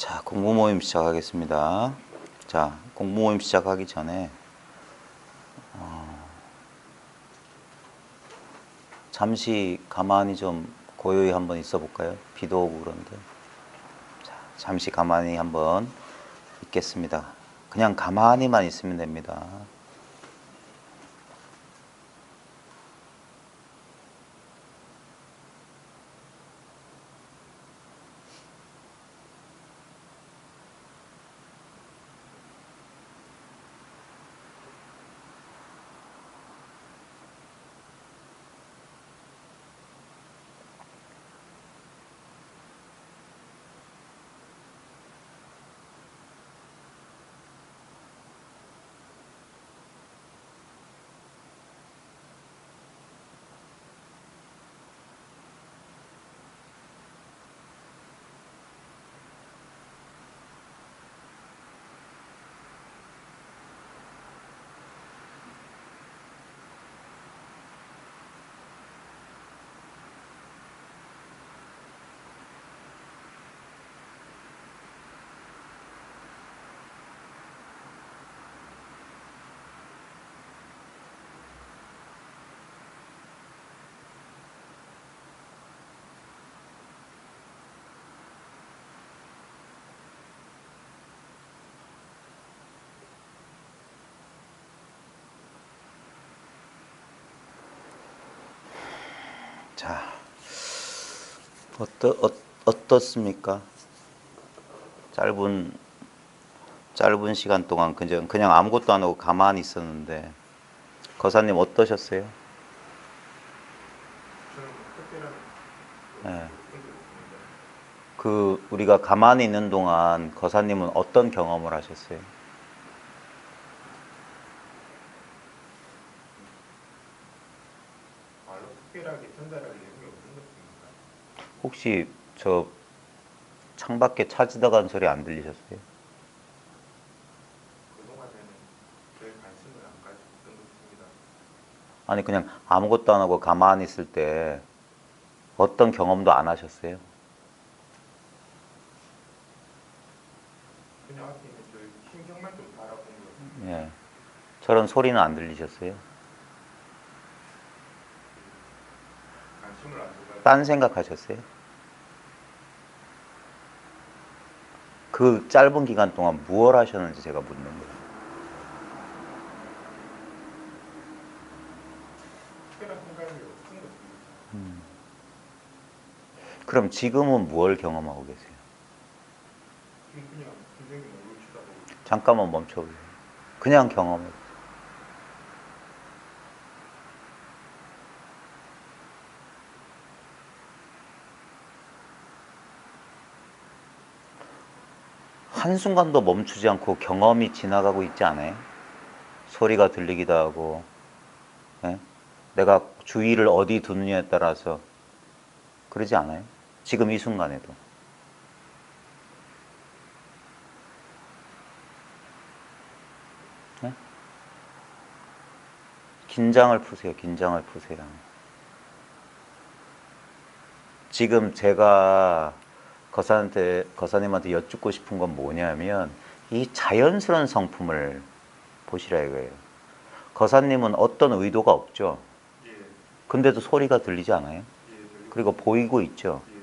자, 공부 모임 시작하겠습니다. 자, 공부 모임 시작하기 전에 잠시 가만히 좀 고요히 한번 있어 볼까요? 비도 오고 그런데. 자, 잠시 가만히 한번 있겠습니다. 그냥 가만히만 있으면 됩니다. 자, 어떻습니까? 짧은 시간 동안 그냥 아무것도 안 하고 가만히 있었는데 거사님 어떠셨어요? 네. 우리가 가만히 있는 동안 거사님은 어떤 경험을 하셨어요? 특별하게 전달할 내용이 없는 것입니다. 혹시 저 창밖에 차 지나가는 소리 안 들리셨어요? 그동안에는 별 관심을 안 가졌던 것입니다. 아니 그냥 아무것도 안 하고 가만히 있을 때 어떤 경험도 안 하셨어요? 그냥 앞에 있는 저 신경만 좀 바라본 것. 예. 저런 소리는 안 들리셨어요? 관심을 안 줘가지고. 딴 생각하셨어요? 그 짧은 기간 동안 무엇 하셨는지 제가 묻는 거예요. 특별한 생각이 없던 것입니다. 그럼 지금은 무엇을 경험하고 계세요? 지금 그냥 선생님을 쳐다보고 잠깐만 멈춰보세요. 그냥 경험해. 한순간도 멈추지 않고 경험이 지나가고 있지 않아요? 소리가 들리기도 하고, 예? 내가 주의를 어디 두느냐에 따라서 그러지 않아요? 지금 이 순간에도. 예? 긴장을 푸세요. 긴장을 푸세요. 지금 제가 거사님한테 여쭙고 싶은 건 뭐냐면 이 자연스러운 성품을 보시라 이거예요. 거사님은 어떤 의도가 없죠. 예, 근데도 소리가 들리지 않아요? 예, 그리고 보이고 있죠. 예,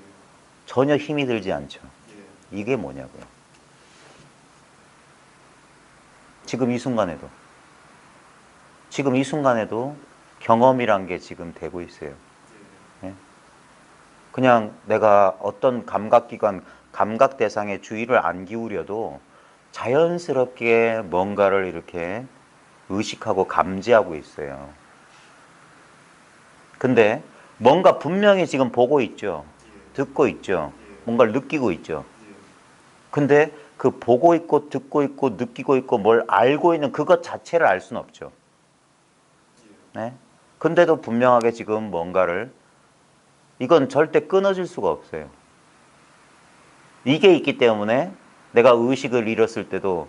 전혀 힘이 들지 않죠. 예, 이게 뭐냐고요. 지금 이 순간에도 경험이란 게 지금 되고 있어요. 예? 그냥 내가 어떤 감각기관, 감각 대상에 주의를 안 기울여도 자연스럽게 뭔가를 이렇게 의식하고 감지하고 있어요. 근데 뭔가 분명히 지금 보고 있죠. 듣고 있죠. 뭔가를 느끼고 있죠. 근데 그 보고 있고 듣고 있고 느끼고 있고 뭘 알고 있는 그것 자체를 알 수는 없죠. 네? 근데도 분명하게 지금 뭔가를 이건 절대 끊어질 수가 없어요. 이게 있기 때문에 내가 의식을 잃었을 때도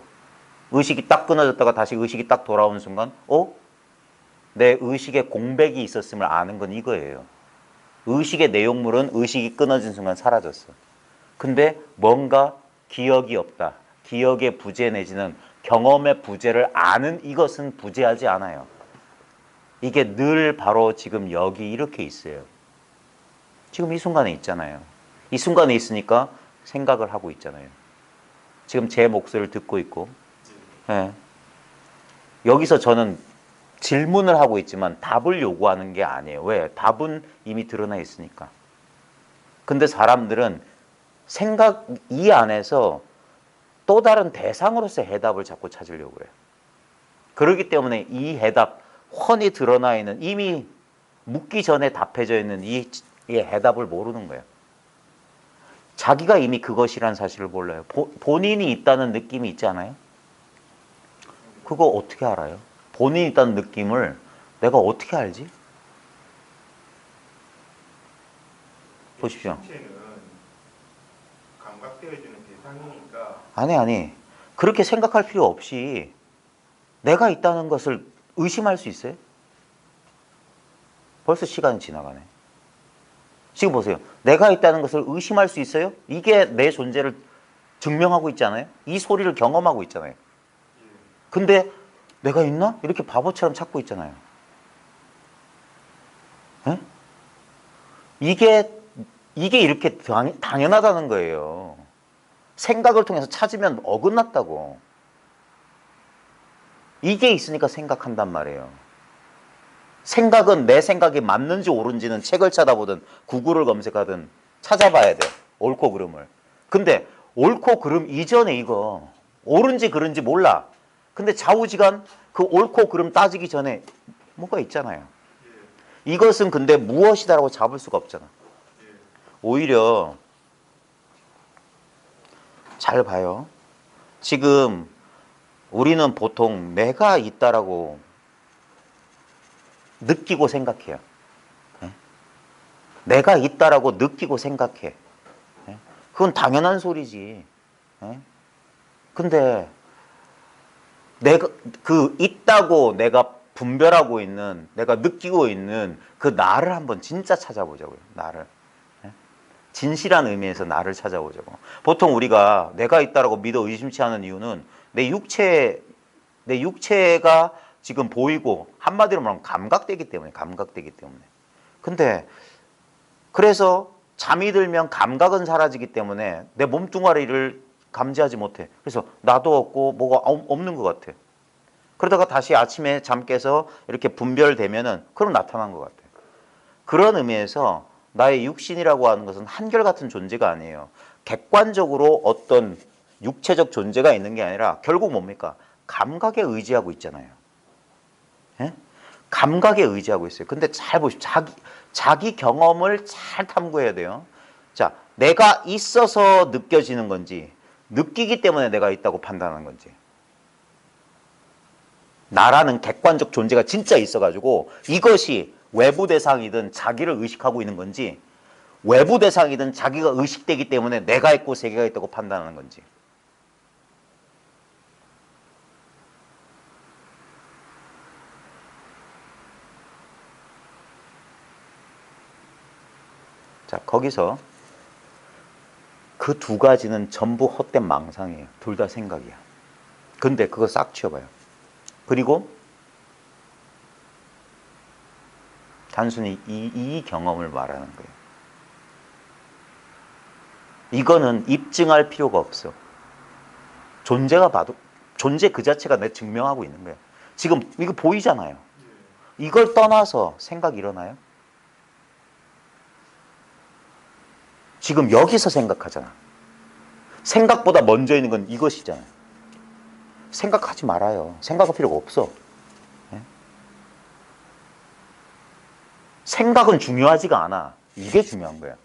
의식이 딱 끊어졌다가 다시 의식이 딱 돌아오는 순간 내 의식에 공백이 있었음을 아는 건 이거예요. 의식의 내용물은 의식이 끊어진 순간 사라졌어. 근데 뭔가 기억이 없다. 기억의 부재 내지는 경험의 부재를 아는 이것은 부재하지 않아요. 이게 늘 바로 지금 여기 이렇게 있어요. 지금 이 순간에 있잖아요. 이 순간에 있으니까 생각을 하고 있잖아요. 지금 제 목소리를 듣고 있고, 예. 여기서 저는 질문을 하고 있지만 답을 요구하는 게 아니에요. 왜? 답은 이미 드러나 있으니까. 근데 사람들은 생각 이 안에서 또 다른 대상으로서의 해답을 자꾸 찾으려고 그래요. 그렇기 때문에 이 해답, 훤히 드러나 있는 이미 묻기 전에 답해져 있는 이 해답을 모르는 거예요. 자기가 이미 그것이란 사실을 몰라요. 본인이 있다는 느낌이 있지 않아요? 그거 어떻게 알아요? 본인이 있다는 느낌을 내가 어떻게 알지? 보십시오. 신체는 감각되어지는 대상이니까 아니. 그렇게 생각할 필요 없이 내가 있다는 것을 의심할 수 있어요? 벌써 시간이 지나가네. 지금 보세요. 내가 있다는 것을 의심할 수 있어요? 이게 내 존재를 증명하고 있잖아요. 이 소리를 경험하고 있잖아요. 근데 내가 있나? 이렇게 바보처럼 찾고 있잖아요. 에? 이게 이렇게 당연하다는 거예요. 생각을 통해서 찾으면 어긋났다고. 이게 있으니까 생각한단 말이에요. 생각은 내 생각이 맞는지 옳은지는 책을 찾아보든 구글을 검색하든 찾아봐야 돼. 옳고 그름을. 근데 옳고 그름 이전에 이거 옳은지 그른지 몰라. 근데 좌우지간 그 옳고 그름 따지기 전에 뭐가 있잖아요. 이것은 근데 무엇이다라고 잡을 수가 없잖아. 오히려 잘 봐요. 지금 우리는 보통 내가 있다라고 느끼고 생각해요. 내가 있다라고 느끼고 생각해. 그건 당연한 소리지. 근데 내가 그 있다고 내가 분별하고 있는, 내가 느끼고 있는 그 나를 한번 진짜 찾아보자고요. 나를. 진실한 의미에서 나를 찾아보자고. 보통 우리가 내가 있다라고 믿어 의심치 않은 이유는 내 육체가 지금 보이고 한마디로 말하면 감각되기 때문에. 근데 그래서 잠이 들면 감각은 사라지기 때문에 내 몸뚱아리를 감지하지 못해. 그래서 나도 없고 뭐가 없는 것 같아. 그러다가 다시 아침에 잠 깨서 이렇게 분별되면은 그럼 나타난 것 같아. 그런 의미에서 나의 육신이라고 하는 것은 한결같은 존재가 아니에요. 객관적으로 어떤 육체적 존재가 있는 게 아니라 결국 뭡니까? 감각에 의지하고 있잖아요. 예? 감각에 의지하고 있어요. 근데 잘 보십시오. 자기 경험을 잘 탐구해야 돼요. 자, 내가 있어서 느껴지는 건지, 느끼기 때문에 내가 있다고 판단하는 건지. 나라는 객관적 존재가 진짜 있어가지고 이것이 외부 대상이든 자기를 의식하고 있는 건지, 외부 대상이든 자기가 의식되기 때문에 내가 있고 세계가 있다고 판단하는 건지. 자, 거기서 그 두 가지는 전부 헛된 망상이에요. 둘 다 생각이야. 근데 그거 싹 치워봐요. 그리고 단순히 이 경험을 말하는 거예요. 이거는 입증할 필요가 없어. 존재가 봐도, 존재 그 자체가 내 증명하고 있는 거예요. 지금 이거 보이잖아요. 이걸 떠나서 생각이 일어나요? 지금 여기서 생각하잖아. 생각보다 먼저 있는 건 이것이잖아요. 생각하지 말아요. 생각할 필요가 없어. 생각은 중요하지가 않아. 이게 중요한 거야.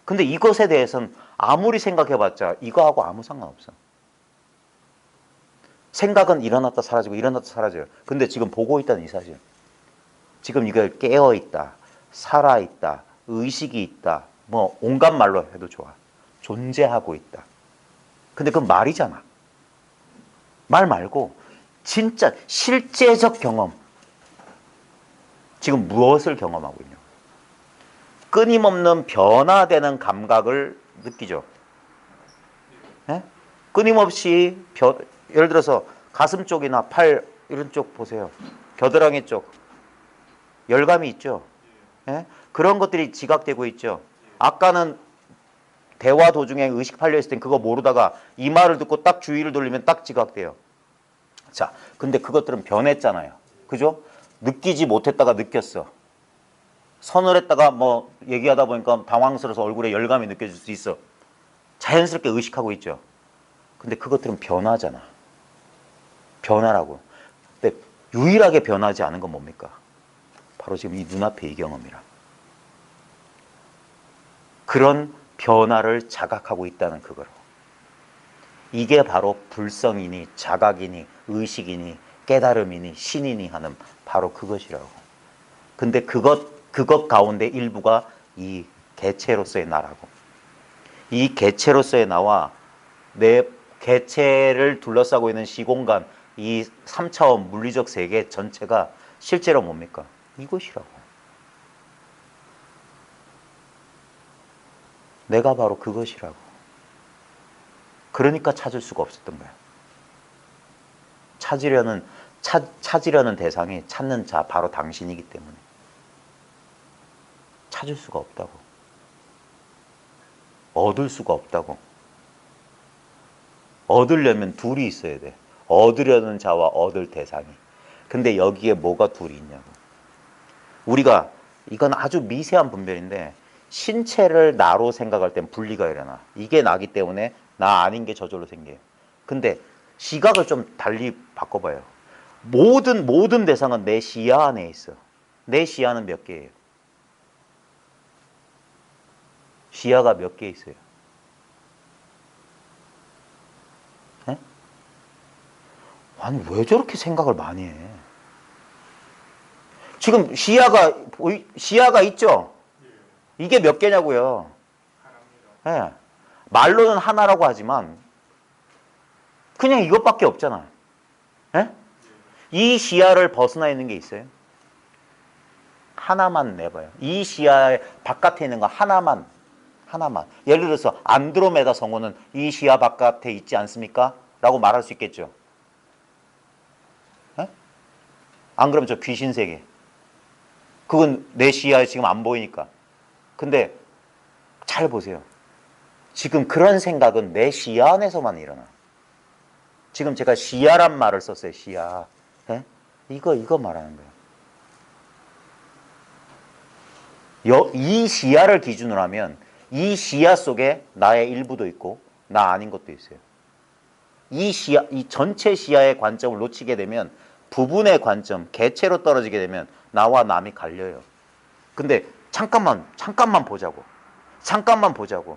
근데 이것에 대해서는 아무리 생각해봤자 이거하고 아무 상관없어. 생각은 일어났다 사라지고 일어났다 사라져요. 근데 지금 보고 있다는 이 사실. 지금 이걸 깨어있다, 살아있다, 의식이 있다, 뭐 온갖 말로 해도 좋아. 존재하고 있다. 근데 그건 말이잖아. 말 말고 진짜 실제적 경험. 지금 무엇을 경험하고 있냐? 끊임없는 변화되는 감각을 느끼죠. 예? 끊임없이 예를 들어서 가슴 쪽이나 팔 이런 쪽 보세요. 겨드랑이 쪽 열감이 있죠. 예? 그런 것들이 지각되고 있죠. 아까는 대화 도중에 의식 팔려 있을 땐 그거 모르다가 이 말을 듣고 딱 주의를 돌리면 딱 지각돼요. 자, 근데 그것들은 변했잖아요. 그죠? 느끼지 못했다가 느꼈어. 서늘했다가 뭐 얘기하다 보니까 당황스러워서 얼굴에 열감이 느껴질 수 있어. 자연스럽게 의식하고 있죠. 근데 그것들은 변화잖아. 변화라고. 근데 유일하게 변하지 않은 건 뭡니까? 바로 지금 이 눈앞의 이 경험이라. 그런 변화를 자각하고 있다는 그거로. 이게 바로 불성이니 자각이니 의식이니 깨달음이니 신이니 하는 바로 그것이라고. 근데 그것 가운데 일부가 이 개체로서의 나라고. 이 개체로서의 나와 내 개체를 둘러싸고 있는 시공간, 이 3차원 물리적 세계 전체가 실제로 뭡니까? 이것이라고. 내가 바로 그것이라고. 그러니까 찾을 수가 없었던 거야. 찾으려는 대상이 찾는 자 바로 당신이기 때문에 찾을 수가 없다고. 얻을 수가 없다고. 얻으려면 둘이 있어야 돼. 얻으려는 자와 얻을 대상이. 근데 여기에 뭐가 둘이 있냐고. 우리가 이건 아주 미세한 분별인데 신체를 나로 생각할 땐 분리가 일어나. 이게 나기 때문에 나 아닌 게 저절로 생겨요. 근데 시각을 좀 달리 바꿔봐요. 모든 대상은 내 시야 안에 있어. 내 시야는 몇 개예요? 시야가 몇 개 있어요? 네? 아니 왜 저렇게 생각을 많이 해? 지금 시야가 있죠? 이게 몇 개냐고요? 네. 말로는 하나라고 하지만 그냥 이것밖에 없잖아. 네? 이 시야를 벗어나 있는 게 있어요? 하나만 내봐요. 이 시야 바깥에 있는 거 하나만. 예를 들어서 안드로메다 성호는 이 시야 바깥에 있지 않습니까? 라고 말할 수 있겠죠. 네? 안 그러면 저 귀신 세계. 그건 내 시야에 지금 안 보이니까. 근데 잘 보세요. 지금 그런 생각은 내 시야 안에서만 일어나. 지금 제가 시야란 말을 썼어요. 시야. 네? 이거 말하는 거예요. 이 시야를 기준으로 하면 이 시야 속에 나의 일부도 있고 나 아닌 것도 있어요. 이 전체 시야의 관점을 놓치게 되면 부분의 관점, 개체로 떨어지게 되면 나와 남이 갈려요. 근데 잠깐만 보자고.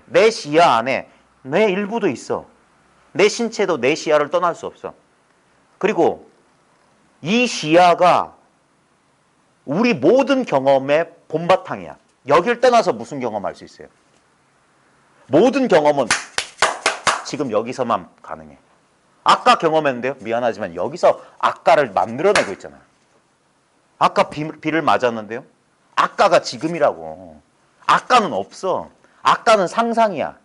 내 시야 안에 내 일부도 있어. 내 신체도 내 시야를 떠날 수 없어. 그리고 이 시야가 우리 모든 경험의 본바탕이야. 여길 떠나서 무슨 경험할 수 있어요? 모든 경험은 지금 여기서만 가능해. 아까 경험했는데요. 미안하지만 여기서 아까를 만들어내고 있잖아요. 아까 비를 맞았는데요. 아까가 지금이라고. 아까는 없어. 아까는 상상이야.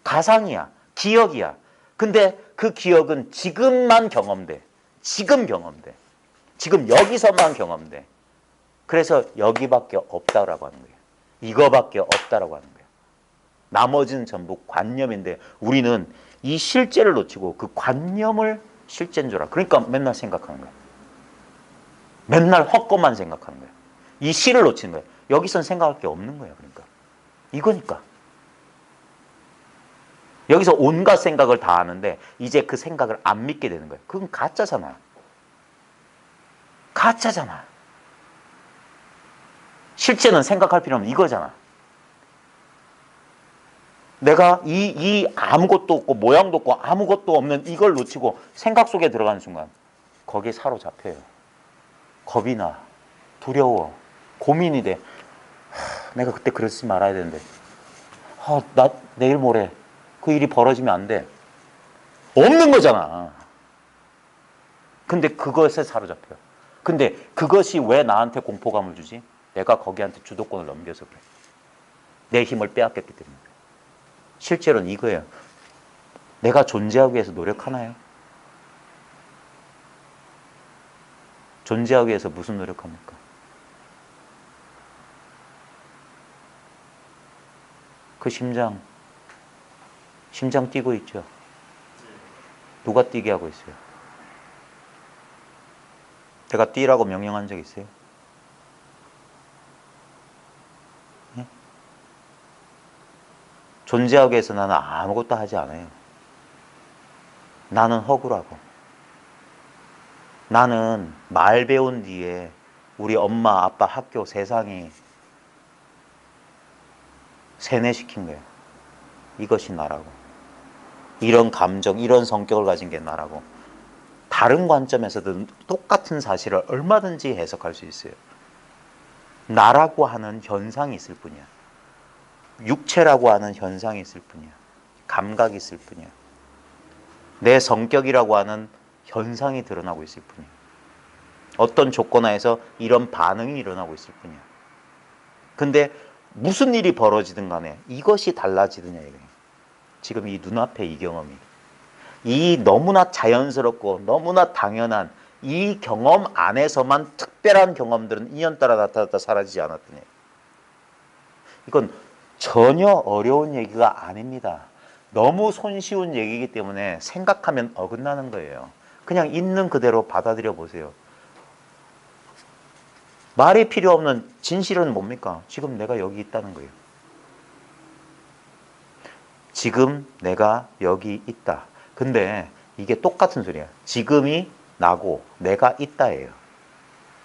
가상이야. 기억이야. 근데 그 기억은 지금만 경험돼. 지금 여기서만 경험돼. 그래서 여기밖에 없다라고 하는 거예요. 이거밖에 없다라고 하는 거예요. 나머지는 전부 관념인데 우리는 이 실제를 놓치고 그 관념을 실제인 줄 알아. 그러니까 맨날 생각하는 거예요. 맨날 헛것만 생각하는 거예요. 이 실을 놓치는 거예요. 여기선 생각할 게 없는 거예요. 그러니까 이거니까. 여기서 온갖 생각을 다 하는데 이제 그 생각을 안 믿게 되는 거예요. 그건 가짜잖아. 실제는 생각할 필요 없는 이거잖아. 내가 이 아무것도 없고 모양도 없고 아무것도 없는 이걸 놓치고 생각 속에 들어가는 순간 거기에 사로잡혀요. 겁이 나. 두려워. 고민이 돼. 내가 그때 그러지 말아야 되는데. 나 내일 모레 그 일이 벌어지면 안 돼. 없는 거잖아. 근데 그것에 사로잡혀요. 근데 그것이 왜 나한테 공포감을 주지? 내가 거기한테 주도권을 넘겨서 그래. 내 힘을 빼앗겼기 때문에. 실제로는 이거예요. 내가 존재하기 위해서 노력하나요? 존재하기 위해서 무슨 노력합니까? 그 심장 뛰고 있죠. 누가 뛰게 하고 있어요? 내가 뛰라고 명령한 적 있어요? 네? 존재하기 위해서 나는 아무것도 하지 않아요. 나는 허구라고. 나는 말 배운 뒤에 우리 엄마, 아빠, 학교, 세상이 세뇌시킨 거예요. 이것이 나라고. 이런 감정, 이런 성격을 가진 게 나라고. 다른 관점에서도 똑같은 사실을 얼마든지 해석할 수 있어요. 나라고 하는 현상이 있을 뿐이야. 육체라고 하는 현상이 있을 뿐이야. 감각이 있을 뿐이야. 내 성격이라고 하는 현상이 드러나고 있을 뿐이야. 어떤 조건 하에서 이런 반응이 일어나고 있을 뿐이야. 근데 무슨 일이 벌어지든 간에 이것이 달라지느냐 이거예요. 지금 이 눈앞에 이 경험이. 이 너무나 자연스럽고 너무나 당연한 이 경험 안에서만 특별한 경험들은 인연 따라 나타났다 사라지지 않았더니 이건 전혀 어려운 얘기가 아닙니다. 너무 손쉬운 얘기이기 때문에 생각하면 어긋나는 거예요. 그냥 있는 그대로 받아들여 보세요. 말이 필요 없는 진실은 뭡니까? 지금 내가 여기 있다는 거예요. 지금 내가 여기 있다. 근데 이게 똑같은 소리야. 지금이 나고 내가 있다예요.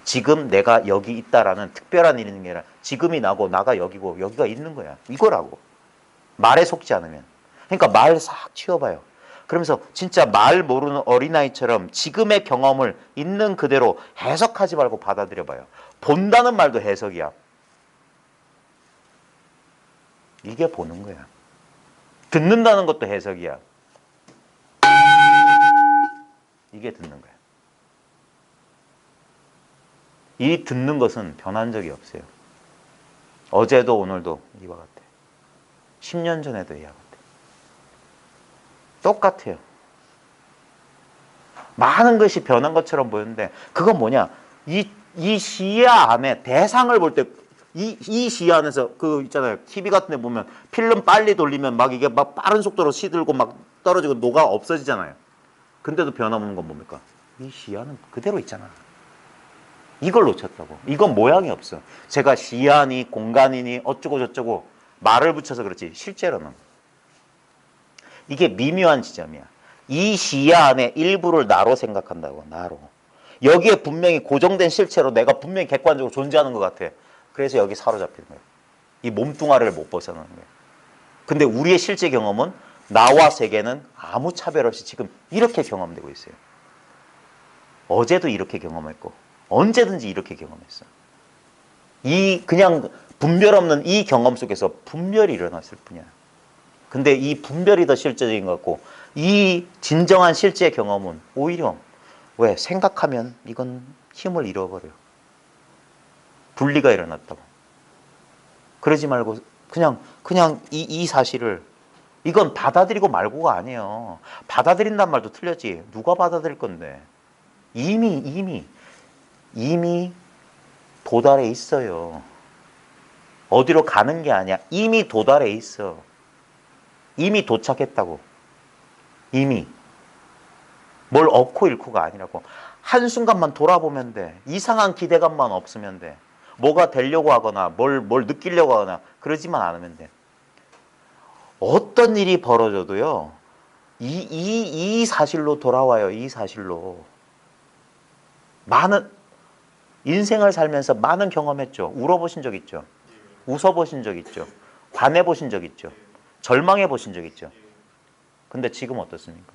지금 내가 여기 있다라는 특별한 일이 있는 게 아니라 지금이 나고 나가 여기고 여기가 있는 거야. 이거라고. 말에 속지 않으면. 그러니까 말 싹 치워봐요. 그러면서 진짜 말 모르는 어린아이처럼 지금의 경험을 있는 그대로 해석하지 말고 받아들여봐요. 본다는 말도 해석이야. 이게 보는 거야. 듣는다는 것도 해석이야. 이게 듣는 거야. 이 듣는 것은 변한 적이 없어요. 어제도 오늘도 이와 같아. 10년 전에도 이와 같아. 똑같아요. 많은 것이 변한 것처럼 보였는데 그건 뭐냐? 이 시야 안에 대상을 볼 때 이 시야 안에서 그 있잖아요. TV 같은 데 보면 필름 빨리 돌리면 막 이게 막 빠른 속도로 시들고 막 떨어지고 녹아 없어지잖아요. 근데도 변함없는 건 뭡니까? 이 시야는 그대로 있잖아. 이걸 놓쳤다고. 이건 모양이 없어. 제가 시야니 공간이니 어쩌고 저쩌고 말을 붙여서 그렇지 실제로는 이게 미묘한 지점이야. 이 시야 안에 일부를 나로 생각한다고. 나로. 여기에 분명히 고정된 실체로 내가 분명히 객관적으로 존재하는 것 같아. 그래서 여기 사로잡히는 거예요. 이 몸뚱아리를 못 벗어나는 거예요. 근데 우리의 실제 경험은 나와 세계는 아무 차별 없이 지금 이렇게 경험되고 있어요. 어제도 이렇게 경험했고 언제든지 이렇게 경험했어. 이 그냥 분별 없는 이 경험 속에서 분별이 일어났을 뿐이야. 근데 이 분별이 더 실제적인 것 같고 이 진정한 실제 경험은 오히려 왜? 생각하면 이건 힘을 잃어버려요. 분리가 일어났다고. 그러지 말고 그냥 이 사실을 이건 받아들이고 말고가 아니에요. 받아들인단 말도 틀렸지. 누가 받아들일 건데. 이미 도달해 있어요. 어디로 가는 게 아니야. 이미 도달해 있어. 이미 도착했다고. 이미. 뭘 얻고 잃고가 아니라고. 한순간만 돌아보면 돼. 이상한 기대감만 없으면 돼. 뭐가 되려고 하거나 뭘 느끼려고 하거나 그러지만 않으면 돼. 어떤 일이 벌어져도요. 이 사실로 돌아와요. 이 사실로. 많은 인생을 살면서 많은 경험했죠. 울어보신 적 있죠. 웃어보신 적 있죠. 화내보신 적 있죠. 절망해보신 적 있죠. 근데 지금 어떻습니까?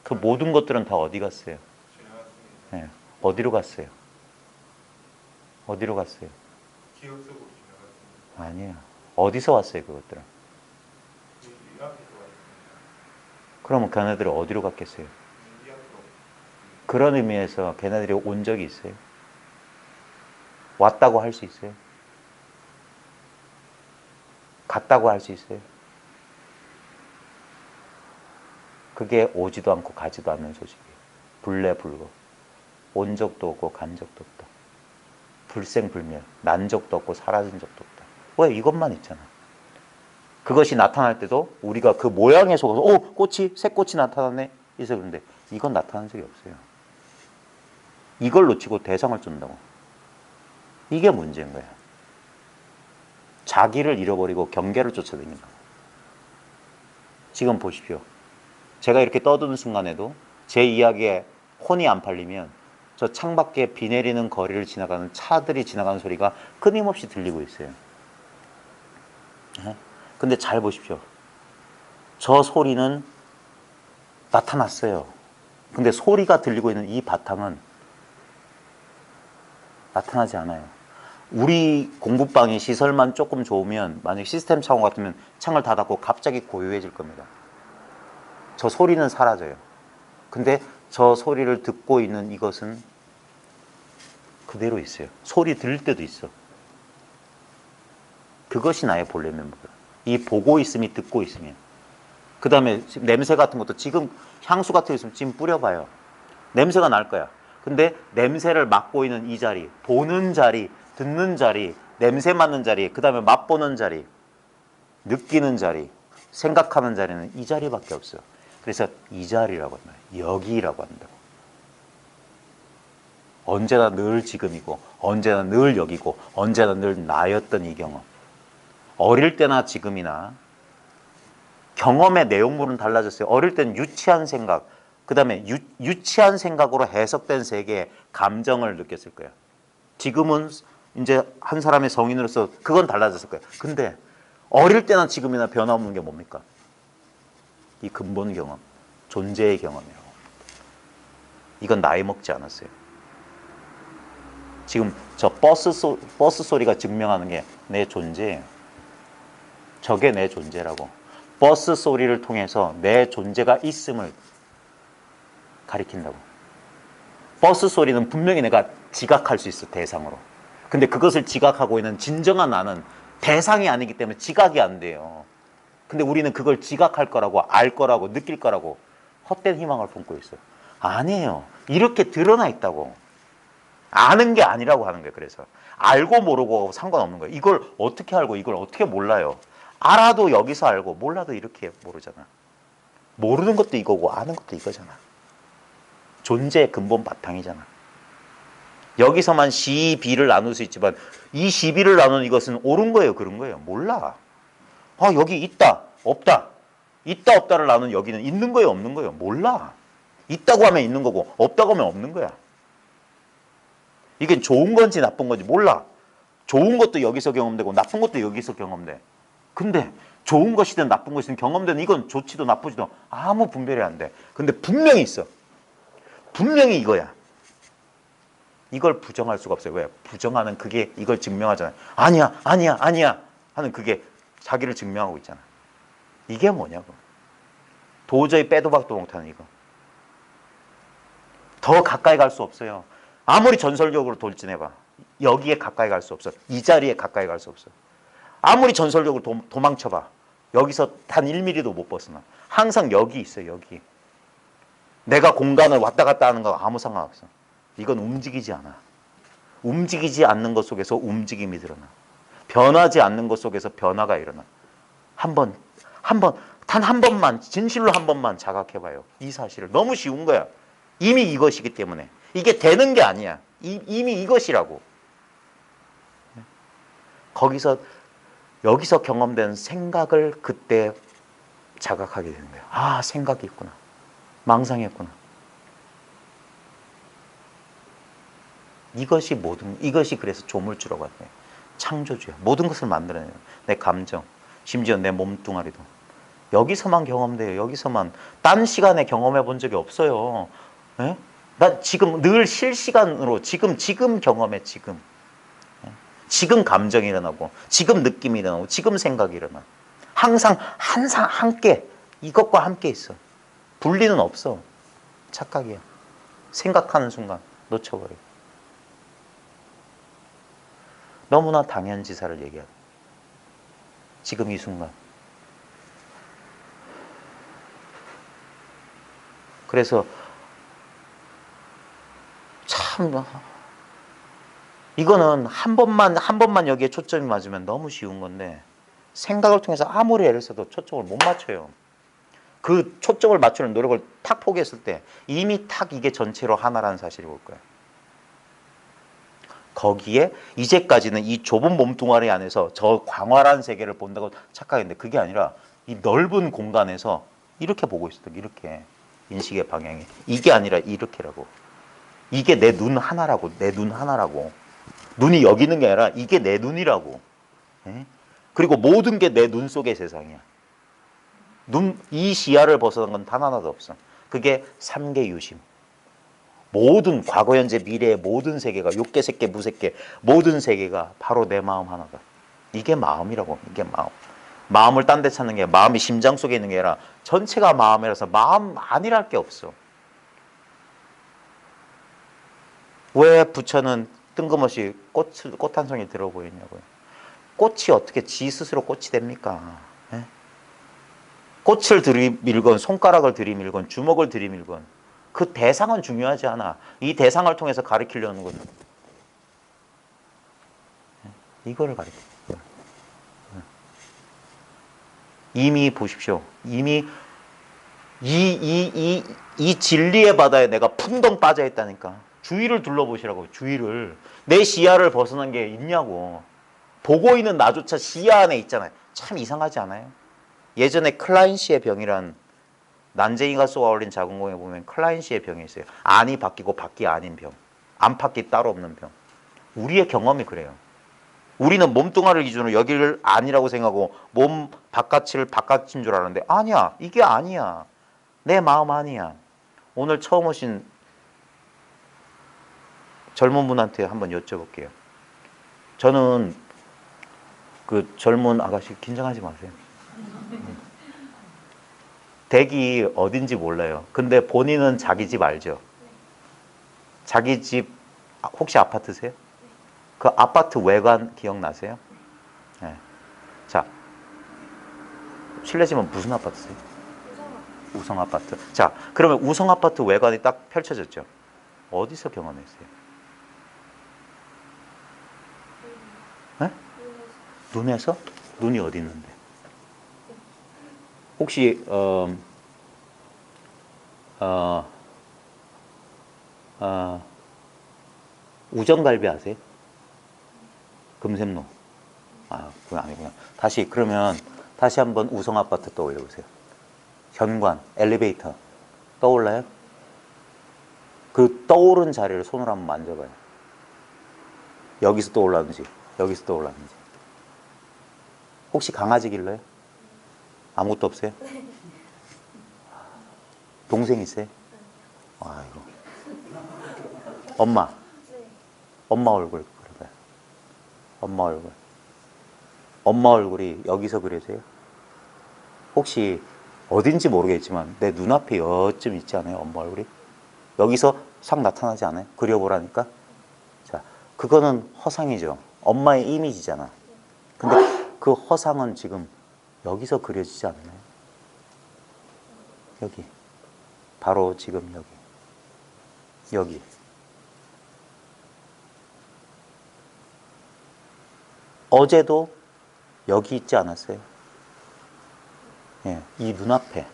그 모든 것들은 다 어디 갔어요? 네. 어디로 갔어요? 어디로 갔어요? 기억 속으로 지나갔습니다. 아니에요. 어디서 왔어요, 그것들은? 이 앞에서 왔습니다. 그러면 걔네들은 어디로 갔겠어요? 이 앞으로. 그런 의미에서 걔네들이 온 적이 있어요? 왔다고 할 수 있어요? 갔다고 할 수 있어요? 그게 오지도 않고 가지도 않는 소식이에요. 불례불거. 온 적도 없고 간 적도 없다. 불생불멸. 난 적도 없고 사라진 적도 없다. 왜? 이것만 있잖아. 그것이 나타날 때도 우리가 그 모양에 속아서 꽃이 새 꽃이 나타났네 이래서 그런데 이건 나타난 적이 없어요. 이걸 놓치고 대상을 쫓는다고. 이게 문제인 거야. 자기를 잃어버리고 경계를 쫓아다닌다. 지금 보십시오. 제가 이렇게 떠드는 순간에도 제 이야기에 혼이 안 팔리면 저 창밖에 비 내리는 거리를 지나가는 차들이 지나가는 소리가 끊임없이 들리고 있어요. 근데 잘 보십시오. 저 소리는 나타났어요. 근데 소리가 들리고 있는 이 바탕은 나타나지 않아요. 우리 공부방이 시설만 조금 좋으면 만약 시스템 착오 같으면 창을 닫았고 갑자기 고요해질 겁니다. 저 소리는 사라져요. 근데 저 소리를 듣고 있는 이것은 그대로 있어요. 소리 들릴 때도 있어. 그것이 나의 본래 면모다. 이 보고 있음이 듣고 있으면. 그 다음에 냄새 같은 것도 지금 향수 같은 거 있으면 지금 뿌려봐요. 냄새가 날 거야. 근데 냄새를 맡고 있는 이 자리, 보는 자리, 듣는 자리, 냄새 맡는 자리, 그 다음에 맛보는 자리, 느끼는 자리, 생각하는 자리는 이 자리밖에 없어요. 그래서 이 자리라고 한다. 여기라고 한다고. 언제나 늘 지금이고 언제나 늘 여기고 언제나 늘 나였던 이 경험. 어릴 때나 지금이나 경험의 내용물은 달라졌어요. 어릴 때는 유치한 생각, 그 다음에 유치한 생각으로 해석된 세계의 감정을 느꼈을 거예요. 지금은 이제 한 사람의 성인으로서 그건 달라졌을 거예요. 근데 어릴 때나 지금이나 변화없는 게 뭡니까? 이 근본 경험, 존재의 경험이라고. 이건 나이 먹지 않았어요. 지금 저 버스 소리가 증명하는 게 내 존재예요. 저게 내 존재라고. 버스 소리를 통해서 내 존재가 있음을 가리킨다고. 버스 소리는 분명히 내가 지각할 수 있어, 대상으로. 근데 그것을 지각하고 있는 진정한 나는 대상이 아니기 때문에 지각이 안 돼요. 근데 우리는 그걸 지각할 거라고, 알 거라고, 느낄 거라고 헛된 희망을 품고 있어요. 아니에요. 이렇게 드러나 있다고. 아는 게 아니라고 하는 거예요. 그래서 알고 모르고 상관없는 거예요. 이걸 어떻게 알고 이걸 어떻게 몰라요. 알아도 여기서 알고 몰라도 이렇게 모르잖아. 모르는 것도 이거고 아는 것도 이거잖아. 존재의 근본 바탕이잖아. 여기서만 시, 비를 나눌 수 있지만 이 시, 비를 나누는 이것은 옳은 거예요, 그런 거예요? 몰라. 아, 여기 있다, 없다. 있다, 없다를 나누는 여기는 있는 거예요, 없는 거예요? 몰라. 있다고 하면 있는 거고 없다고 하면 없는 거야. 이게 좋은 건지 나쁜 건지 몰라. 좋은 것도 여기서 경험되고 나쁜 것도 여기서 경험돼. 근데 좋은 것이든 나쁜 것이든 경험되는 이건 좋지도 나쁘지도 아무 분별이 안 돼. 근데 분명히 있어. 분명히 이거야. 이걸 부정할 수가 없어요. 왜? 부정하는 그게 이걸 증명하잖아요. 아니야, 아니야, 아니야 하는 그게 자기를 증명하고 있잖아. 이게 뭐냐고. 도저히 빼도 박도 못하는 이거. 더 가까이 갈 수 없어요. 아무리 전설적으로 돌진해봐. 여기에 가까이 갈 수 없어. 이 자리에 가까이 갈 수 없어. 아무리 전설적으로 도망쳐봐. 여기서 단 1mm도 못 벗어나. 항상 여기 있어, 여기. 내가 공간을 왔다 갔다 하는 거 아무 상관없어. 이건 움직이지 않아. 움직이지 않는 것 속에서 움직임이 드러나. 변하지 않는 것 속에서 변화가 일어나. 단 한 번만, 진실로 한 번만 자각해봐요. 이 사실을. 너무 쉬운 거야. 이미 이것이기 때문에. 이게 되는 게 아니야. 이미 이것이라고. 여기서 경험된 생각을 그때 자각하게 되는 거야. 아, 생각이 있구나. 망상이었구나. 이것이 그래서 조물주라고 하는 거예요. 창조주야. 모든 것을 만들어내요. 내 감정, 심지어 내 몸뚱아리도. 여기서만 경험돼요. 여기서만. 딴 시간에 경험해 본 적이 없어요. 네? 나 지금 늘 실시간으로 지금 경험해. 지금 감정이 일어나고 지금 느낌이 일어나고 지금 생각이 일어나. 항상 함께 이것과 함께 있어. 분리는 없어. 착각이야. 생각하는 순간 놓쳐버려. 너무나 당연지사를 얘기하고 지금 이 순간 그래서 참 이거는 한 번만 여기에 초점이 맞으면 너무 쉬운 건데 생각을 통해서 아무리 애를 써도 초점을 못 맞춰요. 그 초점을 맞추는 노력을 탁 포기했을 때 이미 탁 이게 전체로 하나라는 사실이 올 거예요. 거기에 이제까지는 이 좁은 몸뚱아리 안에서 저 광활한 세계를 본다고 착각했는데 그게 아니라 이 넓은 공간에서 이렇게 보고 있었다. 이렇게 인식의 방향이 이게 아니라 이렇게라고. 이게 내 눈 하나라고. 내 눈 하나라고. 눈이 여기 있는 게 아니라 이게 내 눈이라고. 예? 그리고 모든 게 내 눈 속의 세상이야. 이 시야를 벗어난 건 단 하나도 없어. 그게 삼계 유심. 모든 과거, 현재, 미래의 모든 세계가 육계, 색계, 무색계 모든 세계가 바로 내 마음 하나다. 이게 마음이라고. 이게 마음. 마음을 딴 데 찾는 게 마음이 심장 속에 있는 게 아니라 전체가 마음이라서 마음 아니랄 게 없어. 왜 부처는 뜬금없이 꽃 한 송이 들어 보이냐고요. 꽃이 어떻게 지 스스로 꽃이 됩니까? 예? 꽃을 들이밀건 손가락을 들이밀건 주먹을 들이밀건 그 대상은 중요하지 않아. 이 대상을 통해서 가르치려는 건 이거를 가르쳐. 이미 보십시오. 이미 이 진리의 바다에 내가 풍덩 빠져 있다니까. 주위를 둘러보시라고. 주위를. 내 시야를 벗어난 게 있냐고. 보고 있는 나조차 시야 안에 있잖아요. 참 이상하지 않아요? 예전에 클라인 씨의 병이란 난쟁이가 쏘아 올린 작은 공에 보면 클라인 씨의 병이 있어요. 안이 바뀌고 밖이 아닌 병. 안팎이 따로 없는 병. 우리의 경험이 그래요. 우리는 몸뚱아리를 기준으로 여기를 안이라고 생각하고 몸 바깥을 바깥인 줄 아는데 아니야. 이게 아니야. 내 마음 아니야. 오늘 처음 오신 젊은 분한테 한번 여쭤볼게요. 저는 그 젊은 아가씨 긴장하지 마세요. 댁이 어딘지 몰라요. 근데 본인은 자기 집 알죠? 자기 집 혹시 아파트세요? 그 아파트 외관 기억나세요? 네. 자, 실례지만 무슨 아파트세요? 우성 아파트. 자, 그러면 우성 아파트 외관이 딱 펼쳐졌죠? 어디서 경험했어요? 네? 눈에서? 눈이 어디 있는데? 혹시 우정갈비 아세요? 금샘로. 아, 그건 아니구나. 그러면 다시 한번 우성 아파트 떠올려 보세요. 현관, 엘리베이터 떠올라요? 그 떠오른 자리를 손으로 한번 만져봐요. 여기서 떠올랐는지, 여기서 떠올랐는지. 혹시 강아지 길러요? 아무것도 없어요? 동생 있어요? 아이고. 엄마. 엄마 얼굴 그려봐요. 엄마 얼굴. 엄마 얼굴이 여기서 그려져요? 혹시 어딘지 모르겠지만 내 눈앞에 여쯤 있지 않아요? 엄마 얼굴이? 여기서 싹 나타나지 않아요? 그려보라니까? 자, 그거는 허상이죠. 엄마의 이미지잖아. 근데 그 허상은 지금 여기서 그려지지 않나요? 여기. 바로 지금 여기. 여기. 어제도 여기 있지 않았어요? 예, 이 눈앞에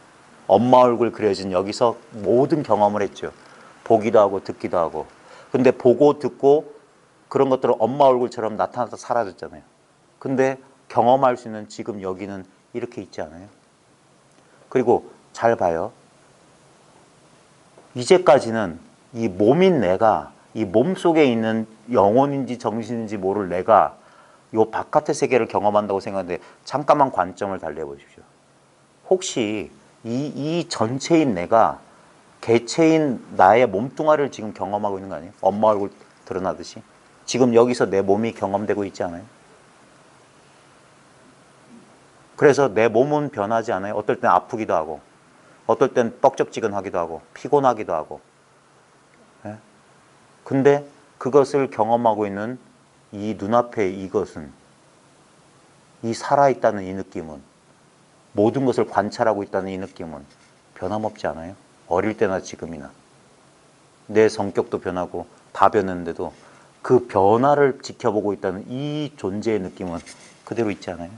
엄마 얼굴 그려진 여기서 모든 경험을 했죠. 보기도 하고 듣기도 하고. 근데 보고 듣고 그런 것들은 엄마 얼굴처럼 나타나서 사라졌잖아요. 근데 경험할 수 있는 지금 여기는 이렇게 있지 않아요? 그리고 잘 봐요. 이제까지는 이 몸인 내가, 이 몸 속에 있는 영혼인지 정신인지 모를 내가 요 바깥의 세계를 경험한다고 생각하는데 잠깐만 관점을 달리해보십시오. 혹시 이 전체인 내가 개체인 나의 몸뚱아리를 지금 경험하고 있는 거 아니에요? 엄마 얼굴 드러나듯이. 지금 여기서 내 몸이 경험되고 있지 않아요? 그래서 내 몸은 변하지 않아요? 어떨 땐 아프기도 하고 어떨 땐 뻑적지근하기도 하고 피곤하기도 하고. 예? 근데 그것을 경험하고 있는 이 눈앞에 이것은, 이 살아있다는 이 느낌은, 모든 것을 관찰하고 있다는 이 느낌은 변함없지 않아요? 어릴 때나 지금이나. 내 성격도 변하고 다 변했는데도 그 변화를 지켜보고 있다는 이 존재의 느낌은 그대로 있지 않아요?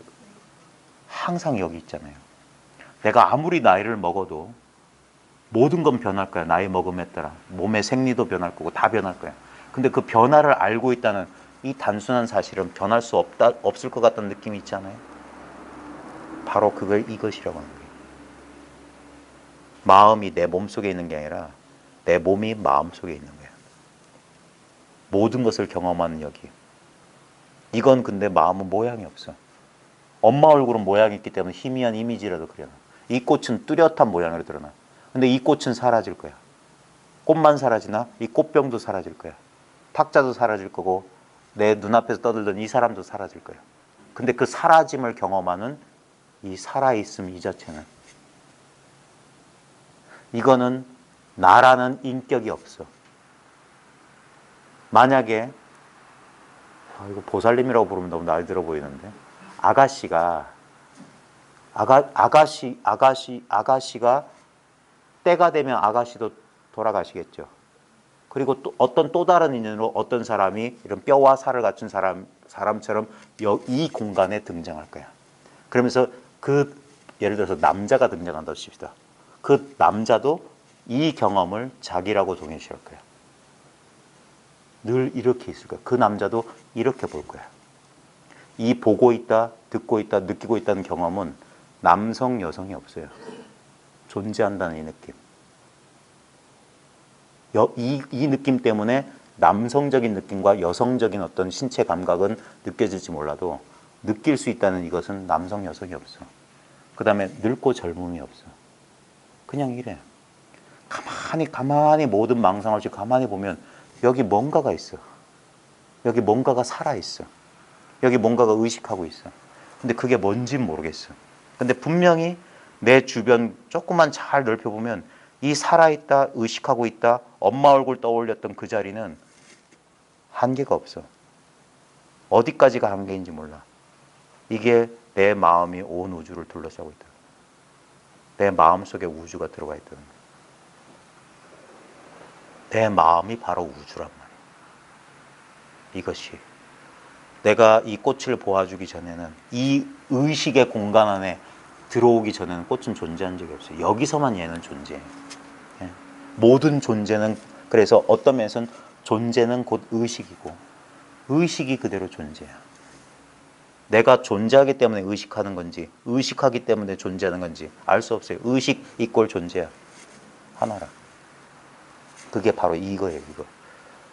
항상 여기 있잖아요. 내가 아무리 나이를 먹어도 모든 건 변할 거야. 나이 먹음에 따라. 몸의 생리도 변할 거고 다 변할 거야. 근데 그 변화를 알고 있다는 이 단순한 사실은 변할 수 없을 것 같다는 느낌이 있지 않아요? 바로 그걸 이것이라고 하는 거예요. 마음이 내 몸속에 있는 게 아니라 내 몸이 마음 속에 있는 거예요. 모든 것을 경험하는 여기. 이건 근데 마음은 모양이 없어. 엄마 얼굴은 모양이 있기 때문에 희미한 이미지라도 그려놔. 이 꽃은 뚜렷한 모양으로 드러나. 근데 이 꽃은 사라질 거야. 꽃만 사라지나 이 꽃병도 사라질 거야. 탁자도 사라질 거고 내 눈앞에서 떠들던 이 사람도 사라질 거야. 근데 그 사라짐을 경험하는 이 살아있음 이 자체는 이거는 나라는 인격이 없어. 만약에 이거 보살님이라고 부르면 너무 나이 들어 보이는데 아가씨가 때가 되면 아가씨도 돌아가시겠죠. 그리고 또 어떤 또 다른 인연으로 어떤 사람이 이런 뼈와 살을 갖춘 사람처럼 이 공간에 등장할 거야. 그러면서 예를 들어서 남자가 등장한다고 칩시다. 그 남자도 이 경험을 자기라고 동일시할 거야. 늘 이렇게 있을 거야. 그 남자도 이렇게 볼 거야. 이 보고 있다, 듣고 있다, 느끼고 있다는 경험은 남성, 여성이 없어요. 존재한다는 이 느낌. 이 느낌 때문에 남성적인 느낌과 여성적인 어떤 신체 감각은 느껴질지 몰라도 느낄 수 있다는 이것은 남성, 여성이 없어. 그 다음에 늙고 젊음이 없어. 그냥 이래. 가만히 모든 망상 없이 가만히 보면 여기 뭔가가 있어. 여기 뭔가가 살아있어. 여기 뭔가가 의식하고 있어. 근데 그게 뭔진 모르겠어. 근데 분명히 내 주변 조금만 잘 넓혀보면 이 살아있다, 의식하고 있다, 엄마 얼굴 떠올렸던 그 자리는 한계가 없어. 어디까지가 한계인지 몰라. 이게 내 마음이 온 우주를 둘러싸고 있다. 내 마음 속에 우주가 들어가 있다는 거야. 내 마음이 바로 우주란 말이야. 이것이. 내가 이 꽃을 보아주기 전에는 이 의식의 공간 안에 들어오기 전에는 꽃은 존재한 적이 없어요. 여기서만 얘는 존재해요. 예. 모든 존재는 그래서 어떤 면에서는 존재는 곧 의식이고 의식이 그대로 존재야. 내가 존재하기 때문에 의식하는 건지 의식하기 때문에 존재하는 건지 알 수 없어요. 의식 이꼴 존재야. 하나라. 그게 바로 이거예요. 이거.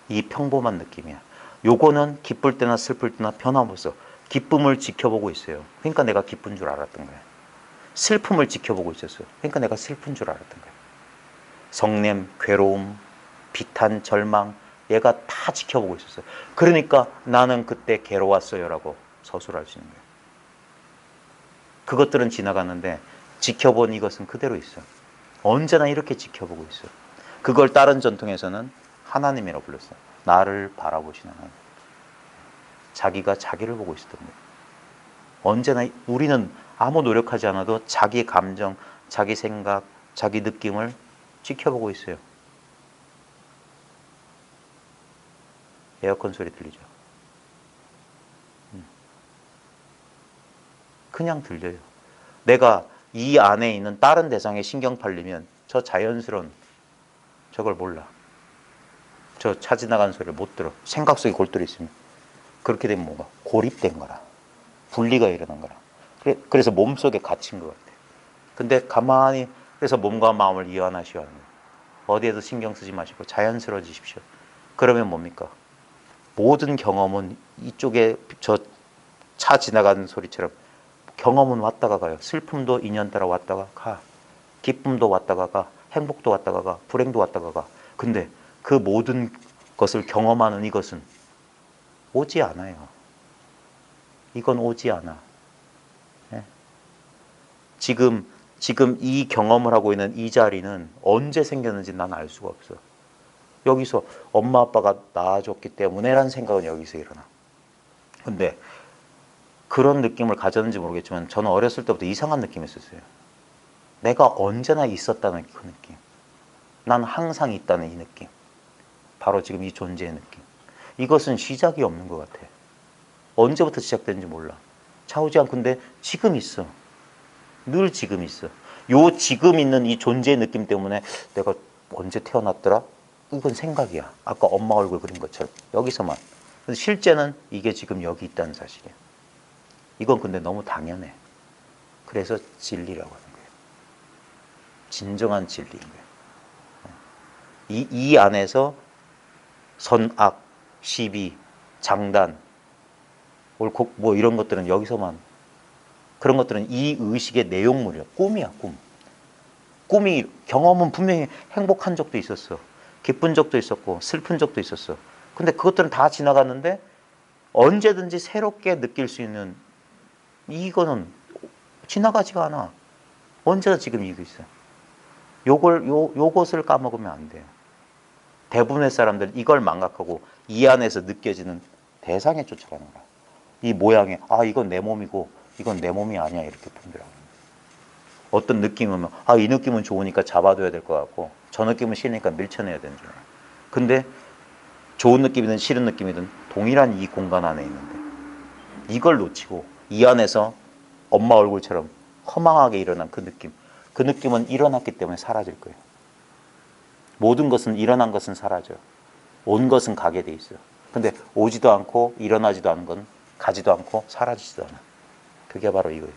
이 평범한 느낌이야. 요거는 기쁠 때나 슬플 때나 변함없어. 기쁨을 지켜보고 있어요. 그러니까 내가 기쁜 줄 알았던 거야. 슬픔을 지켜보고 있었어요. 그러니까 내가 슬픈 줄 알았던 거야. 성냄, 괴로움, 비탄, 절망 얘가 다 지켜보고 있었어요. 그러니까 나는 그때 괴로웠어요라고 서술할 수 있는 거예요. 그것들은 지나갔는데 지켜본 이것은 그대로 있어. 언제나 이렇게 지켜보고 있어. 그걸 다른 전통에서는 하나님이라고 불렀어요. 나를 바라보시는 하나님. 자기가 자기를 보고 있었던 거예요. 언제나 우리는 아무 노력하지 않아도 자기 감정, 자기 생각, 자기 느낌을 지켜보고 있어요. 에어컨 소리 들리죠? 그냥 들려요. 내가 이 안에 있는 다른 대상에 신경 팔리면 저 자연스러운 저걸 몰라. 저 차 지나가는 소리를 못 들어. 생각 속에 골똘히 있으면. 그렇게 되면 뭔가 고립된 거라. 분리가 일어난 거라. 그래서 몸속에 갇힌 것 같아. 근데 가만히 그래서 몸과 마음을 이완하시오 하는 거예요. 어디에도 신경 쓰지 마시고 자연스러워지십시오. 그러면 뭡니까? 모든 경험은 이쪽에 저 차 지나가는 소리처럼 경험은 왔다가 가요. 슬픔도 인연 따라 왔다가 가. 기쁨도 왔다가 가. 행복도 왔다가 가. 불행도 왔다가 가. 근데 그 모든 것을 경험하는 이것은 오지 않아요. 이건 오지 않아. 예? 지금 이 경험을 하고 있는 이 자리는 언제 생겼는지 난 알 수가 없어. 여기서 엄마 아빠가 낳아줬기 때문에라는 생각은 여기서 일어나. 근데 그런 느낌을 가졌는지 모르겠지만 저는 어렸을 때부터 이상한 느낌이 있었어요. 내가 언제나 있었다는 그 느낌. 난 항상 있다는 이 느낌. 바로 지금 이 존재의 느낌. 이것은 시작이 없는 것 같아. 언제부터 시작됐는지 몰라. 차오지않고 근데 지금 있어. 늘 지금 있어. 요 지금 있는 이 존재의 느낌 때문에 내가 언제 태어났더라? 이건 생각이야. 아까 엄마 얼굴 그린 것처럼. 여기서만. 근데 실제는 이게 지금 여기 있다는 사실이야. 이건 근데 너무 당연해. 그래서 진리라고 하는 거예요. 진정한 진리인 거예요. 이 안에서 선악, 시비, 장단, 옳고 뭐 이런 것들은 여기서만, 그런 것들은 이 의식의 내용물이야. 꿈이야, 꿈. 꿈이, 경험은 분명히 행복한 적도 있었어. 기쁜 적도 있었고 슬픈 적도 있었어. 근데 그것들은 다 지나갔는데 언제든지 새롭게 느낄 수 있는 이거는 지나가지가 않아. 언제나 지금 이거 있어. 요것을 까먹으면 안 돼요. 대부분의 사람들 이걸 망각하고 이 안에서 느껴지는 대상에 쫓아가는 거야. 이 모양에, 아, 이건 내 몸이고 이건 내 몸이 아니야, 이렇게 분별하고. 어떤 느낌이 오면, 아, 이 느낌은 좋으니까 잡아둬야 될 것 같고 저 느낌은 싫으니까 밀쳐내야 되는 줄 알아. 근데 좋은 느낌이든 싫은 느낌이든 동일한 이 공간 안에 있는데 이걸 놓치고 이 안에서 엄마 얼굴처럼 허망하게 일어난 그 느낌, 그 느낌은 일어났기 때문에 사라질 거예요. 모든 것은, 일어난 것은 사라져. 온 것은 가게 돼 있어. 근데 오지도 않고 일어나지도 않은 건 가지도 않고 사라지지도 않아. 그게 바로 이거예요.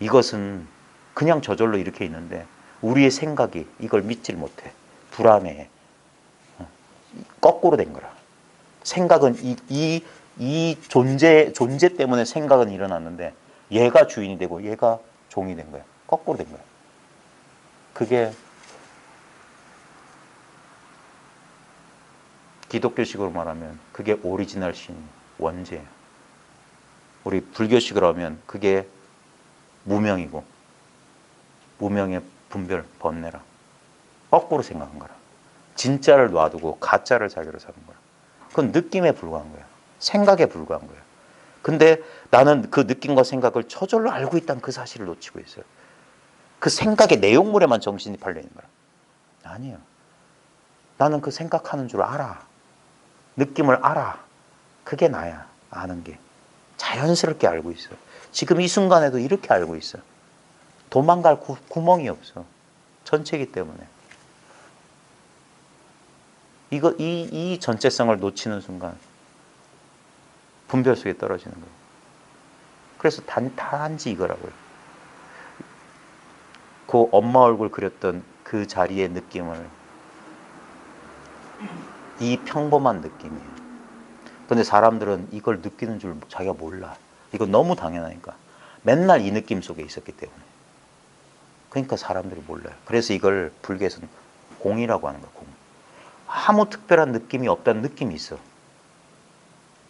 이것은 그냥 저절로 이렇게 있는데 우리의 생각이 이걸 믿질 못해. 불안해해. 거꾸로 된 거라. 생각은 이 존재 때문에 생각은 일어났는데 얘가 주인이 되고 얘가 종이 된 거야. 거꾸로 된 거야. 그게 기독교식으로 말하면 그게 오리지널 신, 원죄예요. 우리 불교식으로 하면 그게 무명이고 무명의 분별, 번뇌라. 거꾸로 생각한 거라. 진짜를 놔두고 가짜를 자기로 사는 거야. 그건 느낌에 불과한 거야. 생각에 불과한 거야. 근데 나는 그 느낌과 생각을 저절로 알고 있다는 그 사실을 놓치고 있어요. 그 생각의 내용물에만 정신이 팔려 있는 거야. 아니에요. 나는 그 생각하는 줄 알아. 느낌을 알아. 그게 나야. 아는 게. 자연스럽게 알고 있어. 지금 이 순간에도 이렇게 알고 있어. 도망갈 구멍이 없어. 전체이기 때문에. 이 전체성을 놓치는 순간 분별 속에 떨어지는 거예요. 그래서 단지 이거라고요. 그 엄마 얼굴 그렸던 그 자리의 느낌을, 이 평범한 느낌이에요. 근데 사람들은 이걸 느끼는 줄 자기가 몰라. 이거 너무 당연하니까. 맨날 이 느낌 속에 있었기 때문에. 그러니까 사람들이 몰라요. 그래서 이걸 불교에서는 공이라고 하는 거야, 공. 아무 특별한 느낌이 없다는 느낌이 있어.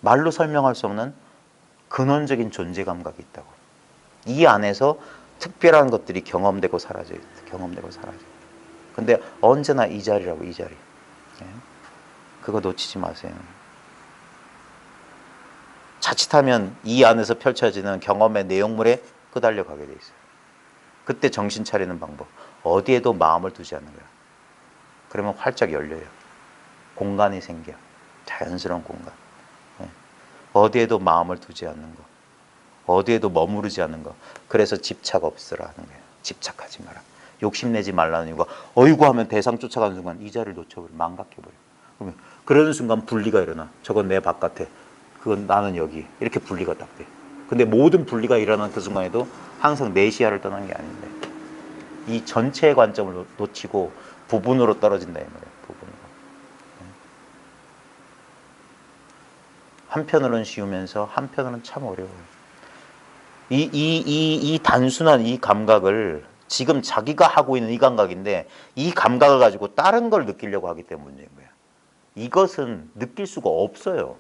말로 설명할 수 없는 근원적인 존재 감각이 있다고. 이 안에서 특별한 것들이 경험되고 사라져요. 경험되고 사라져요. 근데 언제나 이 자리라고, 이 자리. 그거 놓치지 마세요. 자칫하면 이 안에서 펼쳐지는 경험의 내용물에 끄달려 가게 돼 있어요. 그때 정신 차리는 방법. 어디에도 마음을 두지 않는 거야. 그러면 활짝 열려요. 공간이 생겨. 자연스러운 공간. 어디에도 마음을 두지 않는 거. 어디에도 머무르지 않는 거. 그래서 집착 없으라 하는 거예요. 집착하지 마라. 욕심내지 말라는 이유가, 어이구 하면 대상 쫓아가는 순간 이 자리를 놓쳐버려. 망각해버려. 그러면 그러는 순간 분리가 일어나. 저건 내 바깥에, 그건 나는 여기. 이렇게 분리가 딱 돼. 근데 모든 분리가 일어나는 그 순간에도 항상 내 시야를 떠나는 게 아닌데 이 전체의 관점을 놓치고 부분으로 떨어진다 이 말이에요. 부분으로. 한편으로는 쉬우면서 한편으로는 참 어려워요. 이 단순한 이 감각을, 지금 자기가 하고 있는 이 감각인데 이 감각을 가지고 다른 걸 느끼려고 하기 때문에 문제인 거야. 이것은 느낄 수가 없어요.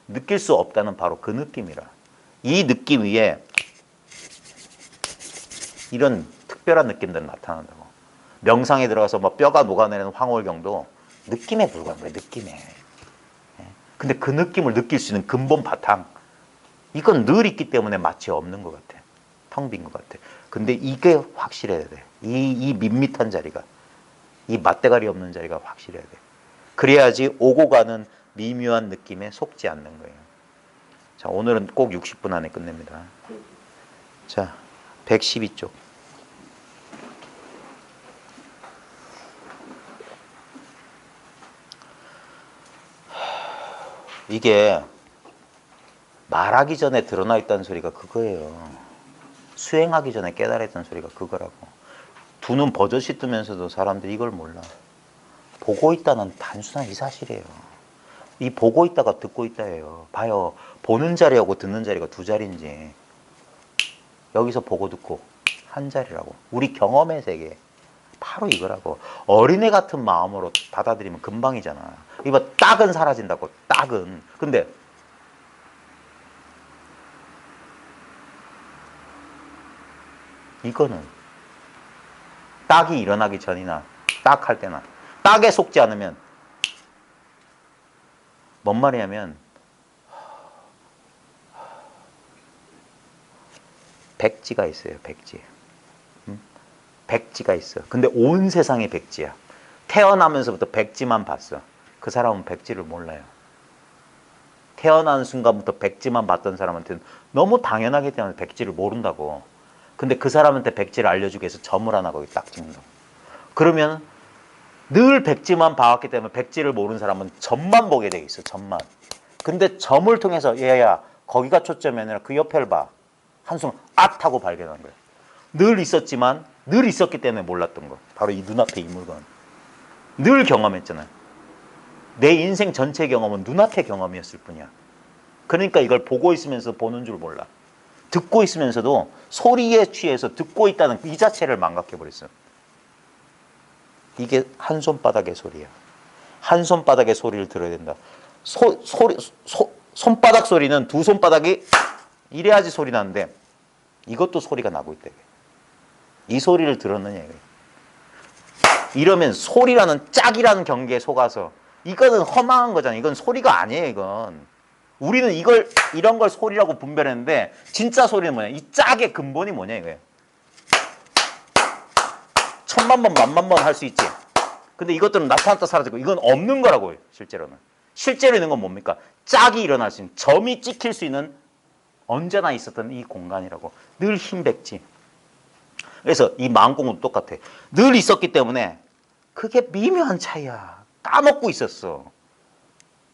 느낄 수 없다는 바로 그 느낌이라. 이 느낌 위에 이런 특별한 느낌들은 나타난다고. 명상에 들어가서 뭐 뼈가 녹아내리는 황홀경도 느낌에 불과한 거예요. 느낌에. 근데 그 느낌을 느낄 수 있는 근본 바탕, 이건 늘 있기 때문에 마치 없는 것 같아. 텅 빈 것 같아. 근데 이게 확실해야 돼. 이 밋밋한 자리가. 이 맞대가리 없는 자리가 확실해야 돼. 그래야지 오고 가는 미묘한 느낌에 속지 않는 거예요. 자, 오늘은 꼭 60분 안에 끝냅니다. 자, 112쪽. 이게 말하기 전에 드러나 있다는 소리가 그거예요. 수행하기 전에 깨달았다는 소리가 그거라고. 두 눈 버젓이 뜨면서도 사람들이 이걸 몰라. 보고 있다는 단순한 이 사실이에요. 이 보고 있다가 듣고 있다예요. 봐요. 보는 자리하고 듣는 자리가 두 자리인지. 여기서 보고 듣고 한 자리라고. 우리 경험의 세계. 바로 이거라고. 어린애 같은 마음으로 받아들이면 금방이잖아. 이거 딱은 사라진다고. 딱은. 근데 이거는 딱이 일어나기 전이나 딱 할 때나 딱에 속지 않으면 뭔 말이냐면 백지가 있어요. 백지. 백지가 있어. 근데 온 세상이 백지야. 태어나면서부터 백지만 봤어. 그 사람은 백지를 몰라요. 태어나는 순간부터 백지만 봤던 사람한테는 너무 당연하기 때문에 백지를 모른다고. 근데 그 사람한테 백지를 알려주기 위해서 점을 하나 거기 딱 찍는다고. 그러면 늘 백지만 봐왔기 때문에 백지를 모르는 사람은 점만 보게 돼 있어. 점만. 근데 점을 통해서 얘야 거기가 초점이 아니라 그 옆에를 봐. 한순간 하고 발견한 거야. 늘 있었지만 늘 있었기 때문에 몰랐던 거. 바로 이 눈앞에 이 물건. 늘 경험했잖아요. 내 인생 전체 경험은 눈앞의 경험이었을 뿐이야. 그러니까 이걸 보고 있으면서 보는 줄 몰라. 듣고 있으면서도 소리에 취해서 듣고 있다는 이 자체를 망각해버렸어. 이게 한 손바닥의 소리야. 한 손바닥의 소리를 들어야 된다. 손바닥 소리는 두 손바닥이 이래야지 소리 나는데 이것도 소리가 나고 있다. 이 소리를 들었느냐 이거예요. 이러면 소리라는 짝이라는 경계에 속아서 이거는 허망한 거잖아. 이건 소리가 아니에요. 이건 우리는 이런 걸 소리라고 분별했는데 진짜 소리는 뭐냐? 이 짝의 근본이 뭐냐 이거예요. 천만 번, 만만 번 할 수 있지. 근데 이것들은 나타났다 사라지고 이건 없는 거라고요. 실제로는. 실제로 있는 건 뭡니까? 짝이 일어날 수 있는, 점이 찍힐 수 있는 언제나 있었던 이 공간이라고. 늘 흰 백지. 그래서 이 마음공부도 똑같아. 늘 있었기 때문에 그게 미묘한 차이야. 까먹고 있었어.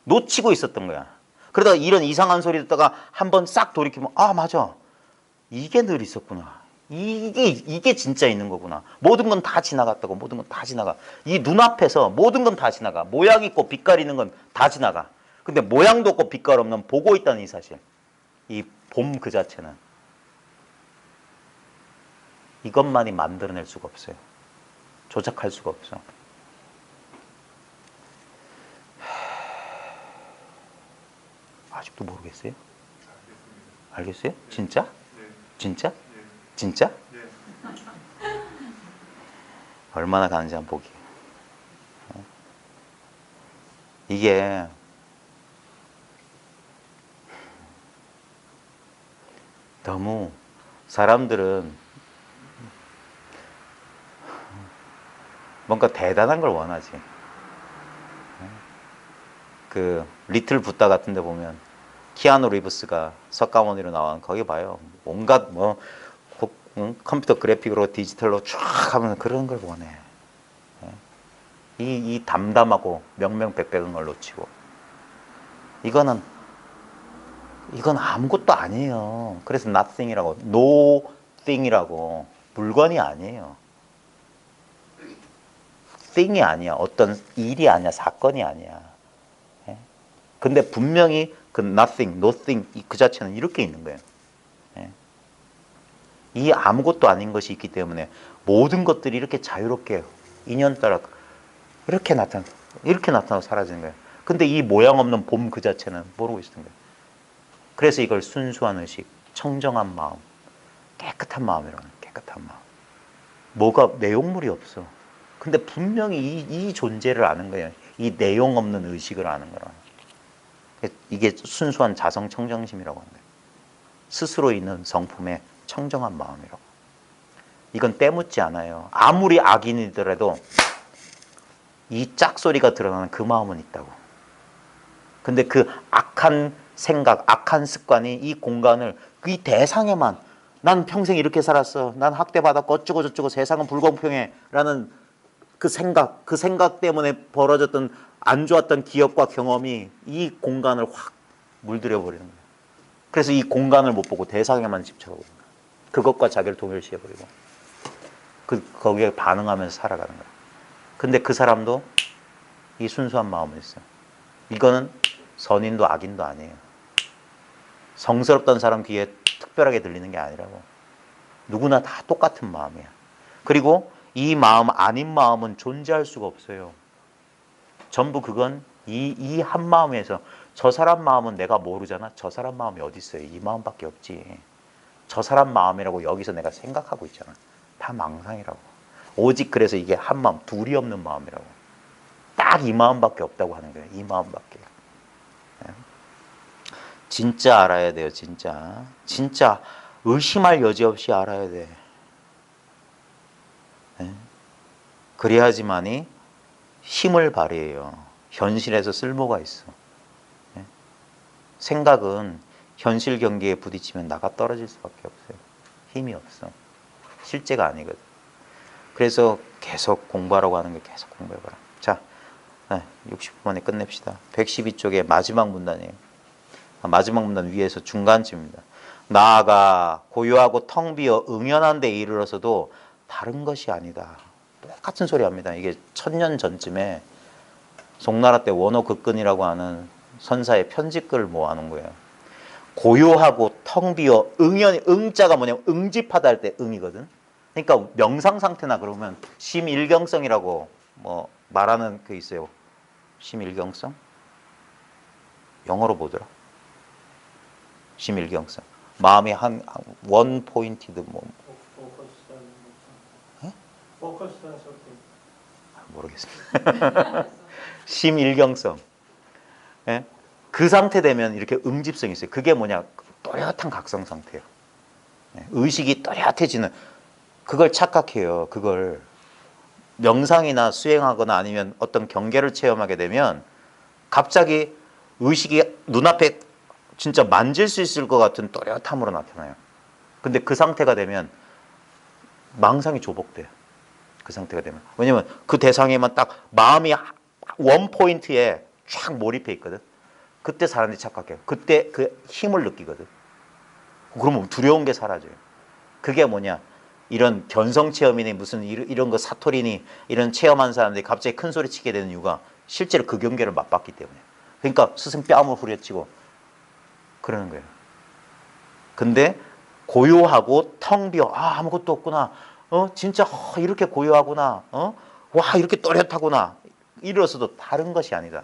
놓치고 있었던 거야. 그러다가 이런 이상한 소리 듣다가 한번 싹 돌이키면 아 맞아. 이게 늘 있었구나. 이게 진짜 있는 거구나. 모든 건 다 지나갔다고. 모든 건 다 지나가. 이 눈앞에서 모든 건 다 지나가. 모양 있고 빛깔 있는 건 다 지나가. 근데 모양도 없고 빛깔 없는 보고 있다는 이 사실. 이 봄 그 자체는 이것만이 만들어낼 수가 없어요. 조작할 수가 없어. 아직도 모르겠어요? 알겠어요? 진짜? 진짜? 진짜? 얼마나 가는지 한번 보기. 이게 너무 사람들은 뭔가 대단한 걸 원하지. 그 리틀 부다 같은 데 보면 키아누 리브스가 석가모니로 나온 거기 봐요. 온갖 뭐 컴퓨터 그래픽으로 디지털로 쫙 하면 그런 걸 원해. 이 담담하고 명명백백한 걸 놓치고 이건 아무것도 아니에요. 그래서 nothing이라고 nothing이라고 물건이 아니에요. thing이 아니야. 어떤 일이 아니야. 사건이 아니야. 근데 분명히 그 nothing, nothing 그 자체는 이렇게 있는 거예요. 이 아무것도 아닌 것이 있기 때문에 모든 것들이 이렇게 자유롭게 인연 따라 이렇게 나타나고 사라지는 거예요. 근데 이 모양 없는 봄 그 자체는 모르고 있는 거예요. 그래서 이걸 순수한 의식, 청정한 마음, 깨끗한 마음이라는 깨끗한 마음. 뭐가 내용물이 없어. 근데 분명히 이 존재를 아는 거예요. 이 내용 없는 의식을 아는 거라. 이게 순수한 자성 청정심이라고 하는 거예요. 스스로 있는 성품의 청정한 마음이라고. 이건 때묻지 않아요. 아무리 악인이더라도 이 짝소리가 드러나는 그 마음은 있다고. 근데 그 악한 생각, 악한 습관이 이 공간을 이 대상에만 난 평생 이렇게 살았어. 난 학대받았고 어쩌고 저쩌고 세상은 불공평해. 라는 그 생각 때문에 벌어졌던 안 좋았던 기억과 경험이 이 공간을 확 물들여 버리는 거예요. 그래서 이 공간을 못 보고 대상에만 집착하고 그것과 자기를 동일시해버리고 거기에 반응하면서 살아가는 거예요. 근데 그 사람도 이 순수한 마음은 있어요. 이거는 선인도 악인도 아니에요. 성스럽던 사람 귀에 특별하게 들리는 게 아니라고. 누구나 다 똑같은 마음이야. 그리고 이 마음 아닌 마음은 존재할 수가 없어요. 전부 그건 이 한 마음에서 저 사람 마음은 내가 모르잖아. 저 사람 마음이 어디 있어요. 이 마음밖에 없지. 저 사람 마음이라고 여기서 내가 생각하고 있잖아. 다 망상이라고. 오직 그래서 이게 한 마음, 둘이 없는 마음이라고. 딱 이 마음밖에 없다고 하는 거예요. 이 마음밖에. 진짜 알아야 돼요. 진짜. 진짜 의심할 여지 없이 알아야 돼. 그래야지만이 힘을 발휘해요. 현실에서 쓸모가 있어. 생각은 현실 경계에 부딪히면 나가 떨어질 수밖에 없어요. 힘이 없어. 실제가 아니거든. 그래서 계속 공부하라고 하는 게 계속 공부해봐라. 자, 60분 만에 끝냅시다. 112쪽에 마지막 문단이에요. 마지막 문단 위에서 중간쯤입니다. 나아가 고요하고 텅 비어 응연한 데 이르러서도 다른 것이 아니다. 똑같은 소리 합니다. 이게 1000년 전쯤에 송나라 때 원어극근이라고 하는 선사의 편집글을 모아놓은 거예요. 고요하고 텅 비어 응연이 응자가 뭐냐면 응집하다 할 때 응이거든. 그러니까 명상 상태나 그러면 심일경성이라고 뭐 말하는 그 있어요. 심일경성? 영어로 뭐더라? 심일경성. 마음이 한 원 포인티드 뭐 모르겠습니다. 심일경성. 예? 그 상태 되면 이렇게 응집성이 있어요. 그게 뭐냐? 또렷한 각성 상태예요. 예? 의식이 또렷해지는 그걸 착각해요. 그걸 명상이나 수행하거나 아니면 어떤 경계를 체험하게 되면 갑자기 의식이 눈앞에 진짜 만질 수 있을 것 같은 또렷함으로 나타나요. 근데 그 상태가 되면 망상이 조복돼요. 그 상태가 되면. 왜냐면 그 대상에만 딱 마음이 원 포인트에 쫙 몰입해 있거든. 그때 사람들이 착각해요. 그때 그 힘을 느끼거든. 그러면 두려운 게 사라져요. 그게 뭐냐? 이런 견성 체험이니 무슨 이런 거 사토리니 이런 체험한 사람들이 갑자기 큰 소리 치게 되는 이유가 실제로 그 경계를 맛봤기 때문에. 그러니까 스승 뺨을 후려치고 그러는 거예요. 근데 고요하고 텅 비어 아무것도 없구나. 진짜 이렇게 고요하구나. 와 이렇게 또렷하구나. 이로서도 다른 것이 아니다.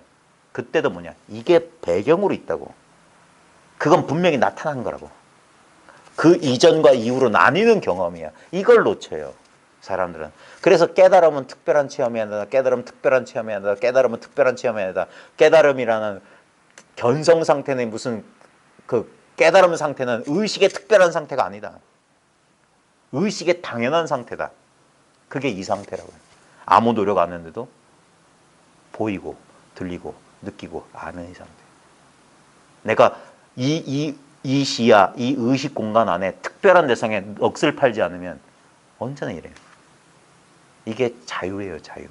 그때도 뭐냐? 이게 배경으로 있다고. 그건 분명히 나타난 거라고. 그 이전과 이후로 나뉘는 경험이야. 이걸 놓쳐요. 사람들은. 그래서 깨달음은 특별한 체험이 아니다. 깨달음은 특별한 체험이 아니다. 깨달음은 특별한 체험이 아니다. 깨달음이라는 견성 상태는 무슨 그 깨달음 상태는 의식의 특별한 상태가 아니다. 의식의 당연한 상태다. 그게 이 상태라고요. 아무 노력 안 했는데도 보이고 들리고 느끼고 아는 이 상태. 내가 이 시야, 이 의식 공간 안에 특별한 대상에 넋을 팔지 않으면 언제나 이래요. 이게 자유예요, 자유.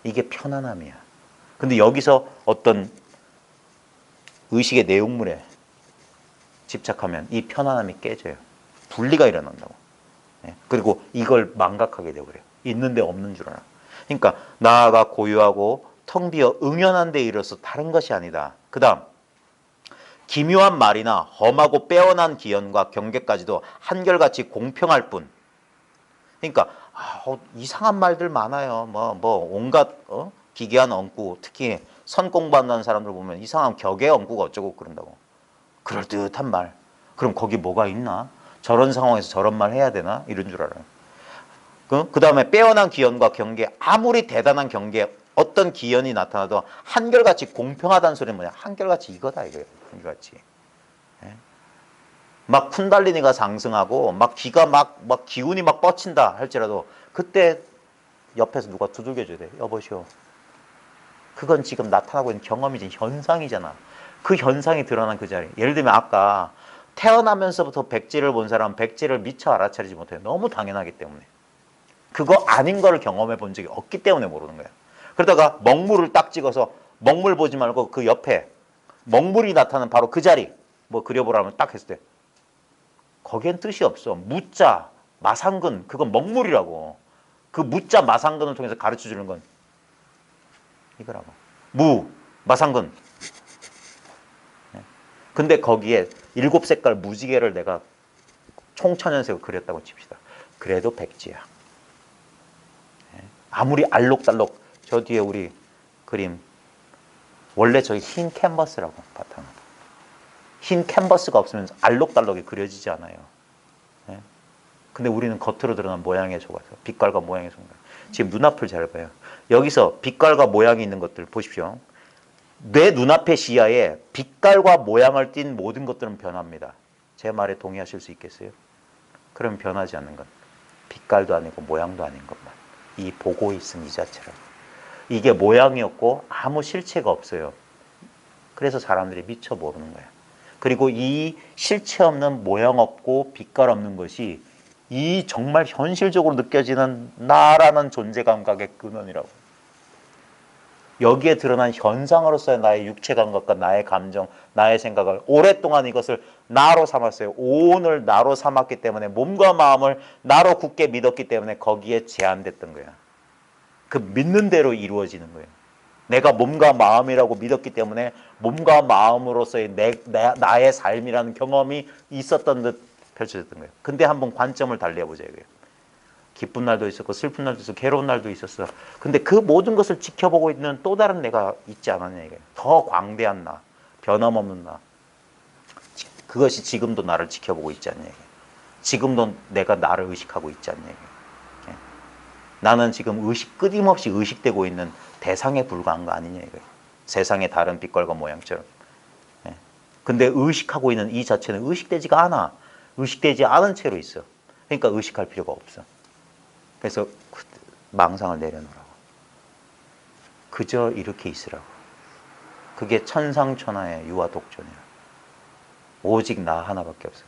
이게 편안함이야. 근데 여기서 어떤 의식의 내용물에 집착하면 이 편안함이 깨져요. 분리가 일어난다고. 그리고 이걸 망각하게 되어버려요. 있는데 없는 줄 알아. 그러니까 나아가 고요하고 텅 비어 응연한 데 이르러서 다른 것이 아니다. 그 다음 기묘한 말이나 험하고 빼어난 기연과 경계까지도 한결같이 공평할 뿐. 그러니까 이상한 말들 많아요. 뭐 온갖 기괴한 엉구, 특히 선 공부한다는 사람들 보면 이상한 격의 엉구가 어쩌고 그런다고. 그럴듯한 말. 그럼 거기 뭐가 있나? 저런 상황에서 저런 말 해야 되나? 이런 줄 알아요. 그 다음에 빼어난 기연과 경계, 아무리 대단한 경계, 어떤 기연이 나타나도 한결같이 공평하다는 소리는 뭐냐? 한결같이 이거다 이거예요. 한결같이. 막 쿤달리니가 상승하고 막 기가 막 기운이 막 뻗친다 할지라도 그때 옆에서 누가 두들겨줘야 돼. 여보시오. 그건 지금 나타나고 있는 경험이지, 현상이잖아. 그 현상이 드러난 그 자리. 예를 들면 아까 태어나면서부터 백지를 본 사람은 백지를 미처 알아차리지 못해요. 너무 당연하기 때문에. 그거 아닌 걸 경험해 본 적이 없기 때문에 모르는 거야. 그러다가 먹물을 딱 찍어서 먹물 보지 말고 그 옆에 먹물이 나타나는 바로 그 자리 뭐 그려보라면 딱 했을 때 거기엔 뜻이 없어. 무자, 마상근, 그건 먹물이라고. 그 무자, 마상근을 통해서 가르쳐 주는 건 이거라고. 무, 마상근. 근데 거기에 7색깔 무지개를 내가 총천연색으로 그렸다고 칩시다. 그래도 백지야. 아무리 알록달록, 저 뒤에 우리 그림, 원래 저기 흰 캔버스라고, 바탕은. 흰 캔버스가 없으면 알록달록이 그려지지 않아요. 근데 우리는 겉으로 드러난 모양에 속아서, 빛깔과 모양에 속아서. 지금 눈앞을 잘 봐요. 여기서 빛깔과 모양이 있는 것들 보십시오. 내 눈앞의 시야에 빛깔과 모양을 띤 모든 것들은 변합니다. 제 말에 동의하실 수 있겠어요? 그럼 변하지 않는 건 빛깔도 아니고 모양도 아닌 것만. 이 보고 있음 이 자체라고. 이게 모양이었고 아무 실체가 없어요. 그래서 사람들이 미처 모르는 거야. 그리고 이 실체 없는 모양 없고 빛깔 없는 것이 이 정말 현실적으로 느껴지는 나라는 존재 감각의 근원이라고. 여기에 드러난 현상으로서의 나의 육체 감각과 나의 감정, 나의 생각을 오랫동안 이것을 나로 삼았어요. 오온을 나로 삼았기 때문에 몸과 마음을 나로 굳게 믿었기 때문에 거기에 제한됐던 거야. 그 믿는 대로 이루어지는 거예요. 내가 몸과 마음이라고 믿었기 때문에 몸과 마음으로서의 나의 삶이라는 경험이 있었던 듯 펼쳐졌던 거예요. 근데 한번 관점을 달리해보자 이거예요. 기쁜 날도 있었고 슬픈 날도 있었고 괴로운 날도 있었어. 근데 그 모든 것을 지켜보고 있는 또 다른 내가 있지 않았냐 이거예요. 더 광대한 나, 변함없는 나. 그것이 지금도 나를 지켜보고 있지 않냐 이거예요. 지금도 내가 나를 의식하고 있지 않냐 이거예요. 나는 지금 끊임없이 의식되고 있는 대상에 불과한 거 아니냐 이거예요. 세상의 다른 빛깔과 모양처럼. 근데 의식하고 있는 이 자체는 의식되지가 않아. 의식되지 않은 채로 있어. 그러니까 의식할 필요가 없어. 그래서 망상을 내려놓으라고. 그저 이렇게 있으라고. 그게 천상천하의 유아 독존이야. 오직 나 하나밖에 없어.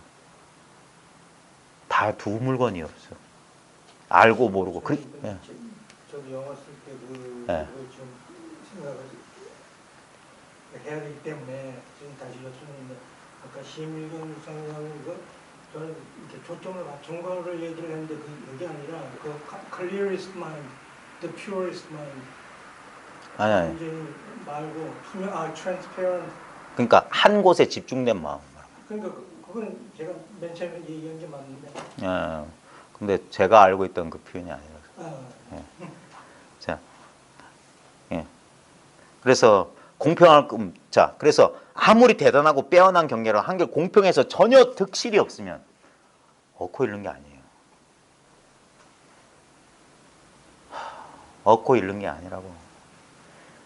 다 두 물건이 없어. 알고 모르고. 예. 저도 영화 쓸 때 예. 그걸 좀 생각을 해야 되기 때문에 지금 다시 여쭈는데 아까 심일경 상상 이거 저는 이렇게 초점을 맞춘 거를 얘기를 했는데 그게 아니라 그 clearest mind, the purest mind. 아니. 완전히 말고 transparent. 그러니까 한 곳에 집중된 마음. 그러니까 그건 제가 맨 처음에 얘기한 게 맞는데. 예. 근데 제가 알고 있던 그 표현이 아니라서. 예. 자, 예. 그래서 그래서 아무리 대단하고 빼어난 경계로 한결 공평해서 전혀 득실이 없으면 얻고 잃는 게 아니에요. 얻고 잃는 게 아니라고.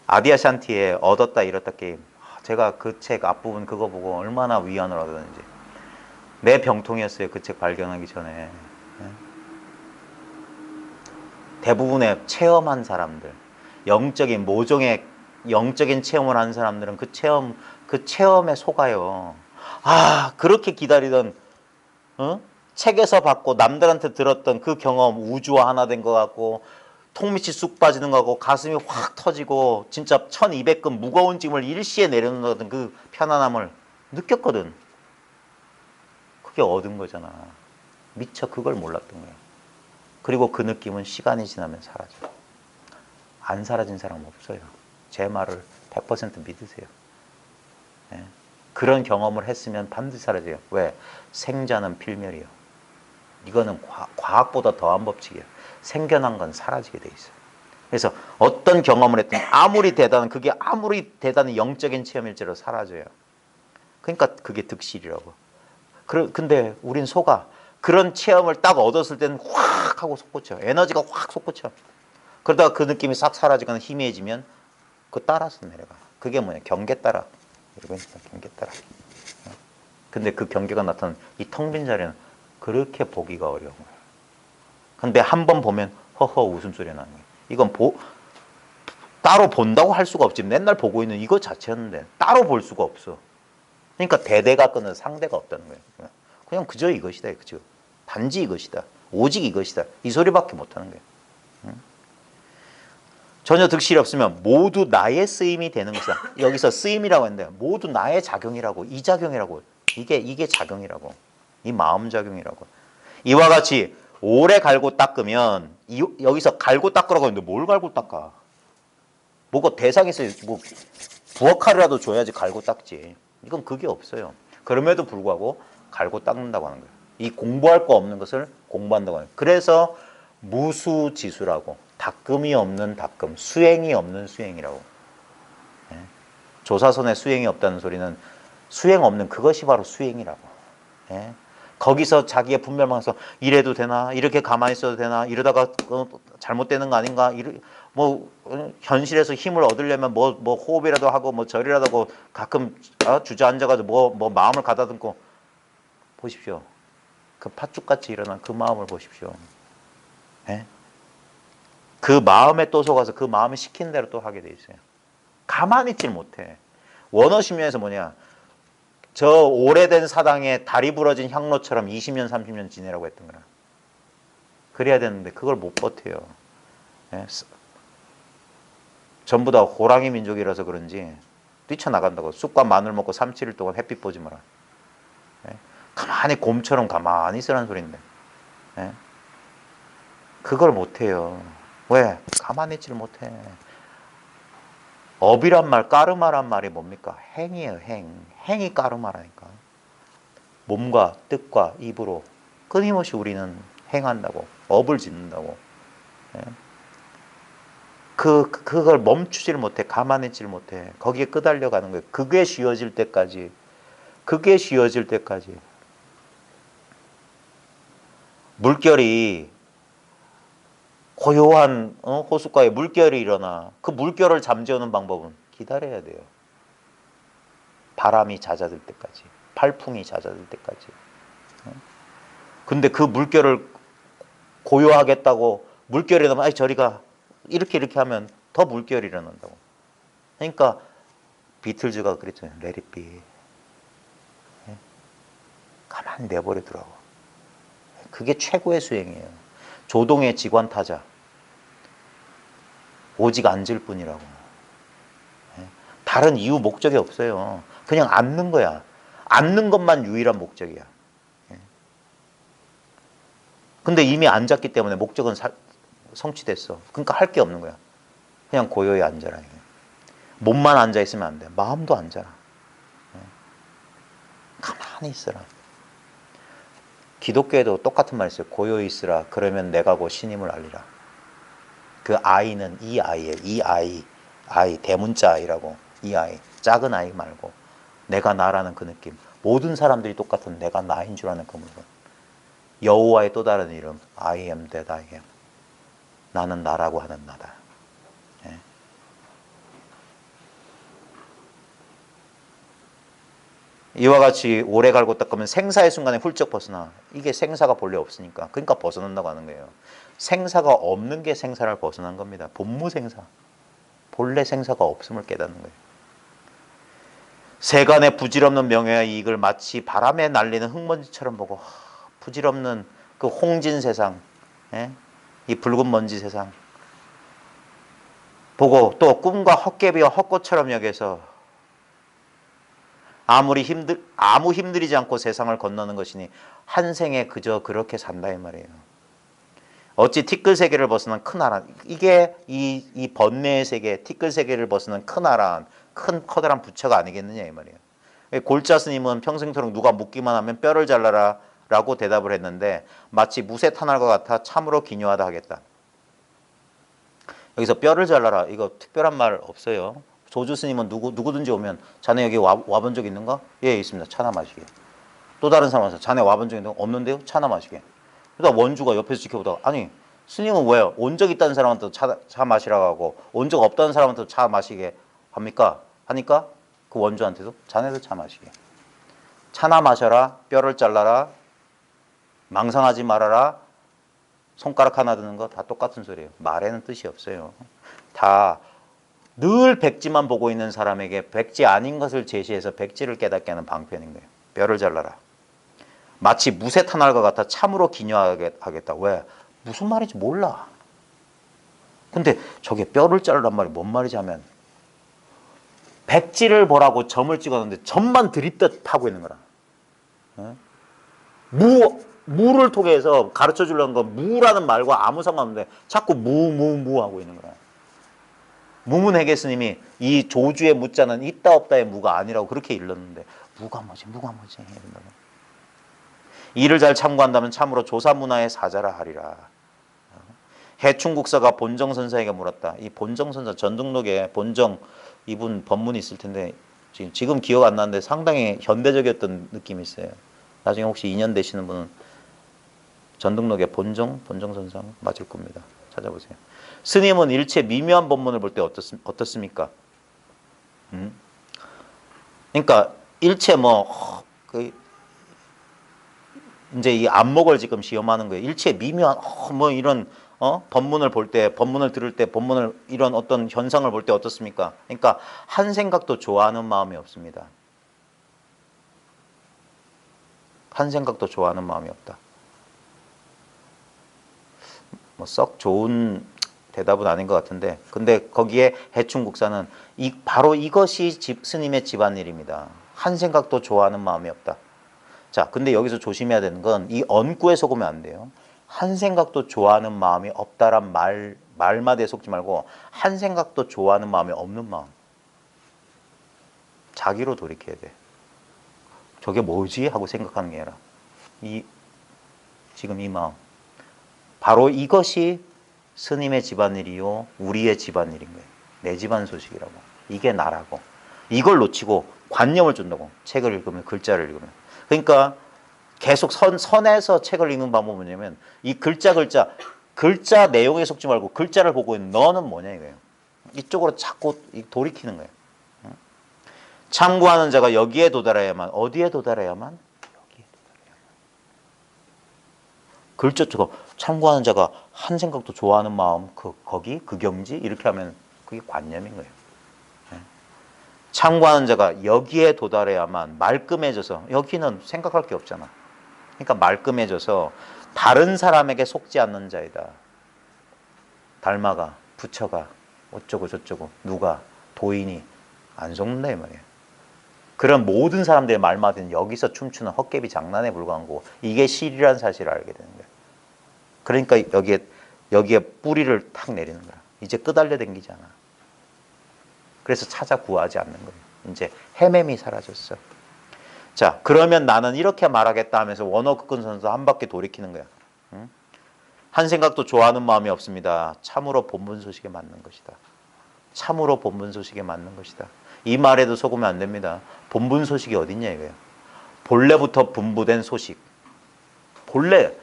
아디아샨티의 얻었다 잃었다 게임. 제가 그 책 앞부분 그거 보고 얼마나 위안을 얻었는지. 내 병통이었어요. 그 책 발견하기 전에. 대부분의 체험한 사람들, 영적인 모종의 영적인 체험을 한 사람들은 그 체험에 속아요. 그렇게 기다리던 책에서 받고 남들한테 들었던 그 경험, 우주와 하나 된 것 같고 톡밑이 쑥 빠지는 것 같고 가슴이 확 터지고 진짜 1200근 무거운 짐을 일시에 내려놓는 그 편안함을 느꼈거든. 그게 얻은 거잖아. 미처 그걸 몰랐던 거야. 그리고 그 느낌은 시간이 지나면 사라져. 안 사라진 사람 없어요. 제 말을 100% 믿으세요. 예. 그런 경험을 했으면 반드시 사라져요. 왜? 생자는 필멸이요. 이거는 과학보다 더한 법칙이에요. 생겨난 건 사라지게 돼 있어요. 그래서 어떤 경험을 했든 그게 아무리 대단한 영적인 체험일지라도 사라져요. 그러니까 그게 득실이라고. 근데 우린 속아. 그런 체험을 딱 얻었을 때는 확 하고 솟구쳐. 에너지가 확 솟구쳐. 그러다가 그 느낌이 싹 사라지거나 희미해지면 그거 따라서 내려가. 그게 뭐냐? 경계 따라. 이러고 있어. 경계 따라. 근데 그 경계가 나타나는 이 텅 빈 자리는 그렇게 보기가 어려운 거예요. 근데 한 번 보면 허허 웃음소리가 나는 거예요. 이건 따로 본다고 할 수가 없지. 맨날 보고 있는 이거 자체였는데 따로 볼 수가 없어. 그러니까 대대가 끊은 상대가 없다는 거예요. 그냥 그저 이것이다. 그죠? 단지 이것이다. 오직 이것이다. 이 소리밖에 못하는 거예요. 전혀 득실이 없으면 모두 나의 쓰임이 되는 것이다. 여기서 쓰임이라고 했는데 모두 나의 작용이라고, 이 작용이라고. 이게 작용이라고. 이 마음 작용이라고. 이와 같이 오래 갈고 닦으면 여기서 갈고 닦으라고 했는데 뭘 갈고 닦아? 뭐가 대상에서 뭐 부엌칼이라도 줘야지 갈고 닦지. 이건 그게 없어요. 그럼에도 불구하고 갈고 닦는다고 하는 거예요. 이 공부할 거 없는 것을 공부한다고 하는 거예요. 그래서 무수지수라고. 닦음이 없는 닦음, 수행이 없는 수행이라고. 예? 조사선에 수행이 없다는 소리는 수행 없는 그것이 바로 수행이라고. 예? 거기서 자기의 분별망에서 이래도 되나? 이렇게 가만히 있어도 되나? 이러다가 잘못되는 거 아닌가? 뭐 현실에서 힘을 얻으려면 뭐 호흡이라도 하고 뭐 절이라도 하고 가끔 주저앉아가지고 뭐 마음을 가다듬고 보십시오. 그 팥죽같이 일어난 그 마음을 보십시오. 예? 그 마음에 또 속아서 그 마음이 시키는 대로 또 하게 돼 있어요. 가만히 있질 못해. 원어심리에서 뭐냐? 저 오래된 사당에 다리 부러진 향로처럼 20년, 30년 지내라고 했던 거야. 그래야 되는데 그걸 못 버텨요. 예? 전부 다 호랑이 민족이라서 그런지 뛰쳐나간다고. 쑥과 마늘 먹고 3, 7일 동안 햇빛 보지 마라. 예? 가만히 곰처럼 가만히 있으라는 소리인데. 예? 그걸 못해요. 왜? 가만히 있지를 못해. 업이란 말, 까르마란 말이 뭡니까? 행이에요, 행. 행이 까르마라니까. 몸과 뜻과 입으로 끊임없이 우리는 행한다고. 업을 짓는다고. 예? 그걸 멈추지를 못해. 가만히 있지를 못해. 거기에 끄달려 가는 거예요. 그게 쉬워질 때까지. 그게 쉬워질 때까지. 물결이 고요한 호숫가에 물결이 일어나. 그 물결을 잠재우는 방법은 기다려야 돼요. 바람이 잦아들 때까지. 팔풍이 잦아들 때까지. 근데 그 물결을 고요하겠다고 물결이 일어나면 아이 저리 가. 이렇게 하면 더 물결이 일어난다고. 그러니까 비틀즈가 그랬잖아요. Let it be. 가만히 내버리더라고. 그게 최고의 수행이에요. 조동의 지관타자. 오직 앉을 뿐이라고. 다른 이유 목적이 없어요. 그냥 앉는 거야. 앉는 것만 유일한 목적이야. 근데 이미 앉았기 때문에 목적은 성취됐어. 그러니까 할 게 없는 거야. 그냥 고요히 앉아라. 몸만 앉아 있으면 안 돼. 마음도 앉아라. 가만히 있어라. 기독교에도 똑같은 말 있어요. 고요히 있으라. 그러면 내가 곧 신임을 알리라. 그 아이는 이 아이예요. 이 아이 대문자 아이라고. 이 아이 작은 아이 말고 내가 나라는 그 느낌. 모든 사람들이 똑같은 내가 나인 줄 아는 그 부분. 여호와의 또 다른 이름 I am that I am. 나는 나라고 하는 나다. 예. 이와 같이 오래 갈고 닦으면 생사의 순간에 훌쩍 벗어나. 이게 생사가 본래 없으니까. 그러니까 벗어난다고 하는 거예요. 생사가 없는 게 생사를 벗어난 겁니다. 본무생사. 본래 생사가 없음을 깨닫는 거예요. 세간의 부질없는 명예와 이익을 마치 바람에 날리는 흙먼지처럼 보고 부질없는 그 홍진 세상, 이 붉은 먼지 세상 보고 또 꿈과 헛개비와 헛것처럼 여겨서 아무 힘들이지 않고 세상을 건너는 것이니 한 생에 그저 그렇게 산다 이 말이에요. 어찌 티끌 세계를 벗어난 큰 나라, 이게 이 번뇌의 세계, 티끌 세계를 벗어난 큰 나라, 큰 커다란 부처가 아니겠느냐 이 말이에요. 골자 스님은 평생토록 누가 묻기만 하면 뼈를 잘라라 라고 대답을 했는데 마치 무쇠 탄알과 같아 참으로 기묘하다 하겠다. 여기서 뼈를 잘라라 이거 특별한 말 없어요. 조주 스님은 누구든지 오면 자네 여기 와본 적 있는가? 예 있습니다. 차나 마시게. 또 다른 사람 와서 자네 와본 적 있는가? 없는데요? 차나 마시게. 그러다 원주가 옆에서 지켜보다가 아니 스님은 왜 온 적 있다는 사람한테 차 마시라고 하고 온 적 없다는 사람한테 차 마시게 합니까? 하니까 그 원주한테도 자네도 차 마시게. 차나 마셔라. 뼈를 잘라라. 망상하지 말아라. 손가락 하나 드는 거 다 똑같은 소리예요. 말에는 뜻이 없어요. 다 늘 백지만 보고 있는 사람에게 백지 아닌 것을 제시해서 백지를 깨닫게 하는 방편인 거예요. 뼈를 잘라라. 마치 무쇠 탄알과 같아 참으로 기녀하겠다. 왜? 무슨 말인지 몰라. 근데 저게 뼈를 자르란 말이 뭔 말이지 하면 백지를 보라고 점을 찍었는데 점만 들이듯 하고 있는 거라. 무를 통해서 가르쳐 주려는 건 무라는 말과 아무 상관없는데 자꾸 무 하고 있는 거야. 무문회계 스님이 이 조주의 무자는 있다 없다의 무가 아니라고 그렇게 일렀는데 무가 뭐지 이를 잘 참고한다면 참으로 조사문화의 사자라 하리라. 해충국사가 본정선사에게 물었다. 이 본정선사 전등록에 본정 이분 법문이 있을 텐데 지금 기억 안 나는데 상당히 현대적이었던 느낌이 있어요. 나중에 혹시 인연 되시는 분은 전등록에 본정선사 맞을 겁니다. 찾아보세요. 스님은 일체 미묘한 법문을 볼 때 어떻습니까? 그러니까 일체 이제 이 안목을 지금 시험하는 거예요. 일체 미묘한 이런 법문을 볼 때, 법문을 들을 때, 법문을 이런 어떤 현상을 볼 때 어떻습니까? 그러니까 한 생각도 좋아하는 마음이 없습니다. 한 생각도 좋아하는 마음이 없다. 썩 좋은 대답은 아닌 것 같은데, 근데 거기에 해충국사는 바로 이것이 스님의 집안일입니다. 한 생각도 좋아하는 마음이 없다. 자, 근데 여기서 조심해야 되는 건 이 언구에 속으면 안 돼요. 한 생각도 좋아하는 마음이 없다란 말마디에 속지 말고 한 생각도 좋아하는 마음이 없는 마음. 자기로 돌이켜야 돼. 저게 뭐지? 하고 생각하는 게 아니라 지금 이 마음. 바로 이것이 스님의 집안일이요 우리의 집안일인 거예요. 내 집안 소식이라고. 이게 나라고. 이걸 놓치고 관념을 준다고. 책을 읽으면, 글자를 읽으면. 그러니까 계속 선에서 책을 읽는 방법은 뭐냐면 이 글자 내용에 속지 말고 글자를 보고 있는 너는 뭐냐 이거예요. 이쪽으로 자꾸 돌이키는 거예요. 참고하는 자가 여기에 도달해야만, 어디에 도달해야만? 여기에 도달해야만. 글자 쪽으로 참고하는 자가 한 생각도 좋아하는 마음, 거기, 그 경지 이렇게 하면 그게 관념인 거예요. 참고하는 자가 여기에 도달해야만 말끔해져서, 여기는 생각할 게 없잖아. 그러니까 말끔해져서 다른 사람에게 속지 않는 자이다. 달마가, 부처가, 어쩌고 저쩌고, 누가, 도인이 안 속는다 이 말이에요. 그런 모든 사람들의 말마디는 여기서 춤추는 헛개비 장난에 불과한 거고 이게 실이라는 사실을 알게 되는 거예요. 그러니까 여기에 뿌리를 탁 내리는 거야. 이제 끄달려 댕기지 않아. 그래서 찾아 구하지 않는 거예요. 이제 헤맴이 사라졌어. 자, 그러면 나는 이렇게 말하겠다 하면서 원어극근선서 한 바퀴 돌이키는 거야. 한 생각도 좋아하는 마음이 없습니다. 참으로 본분 소식에 맞는 것이다. 참으로 본분 소식에 맞는 것이다. 이 말에도 속으면 안 됩니다. 본분 소식이 어딨냐 이거예요. 본래부터 분부된 소식. 본래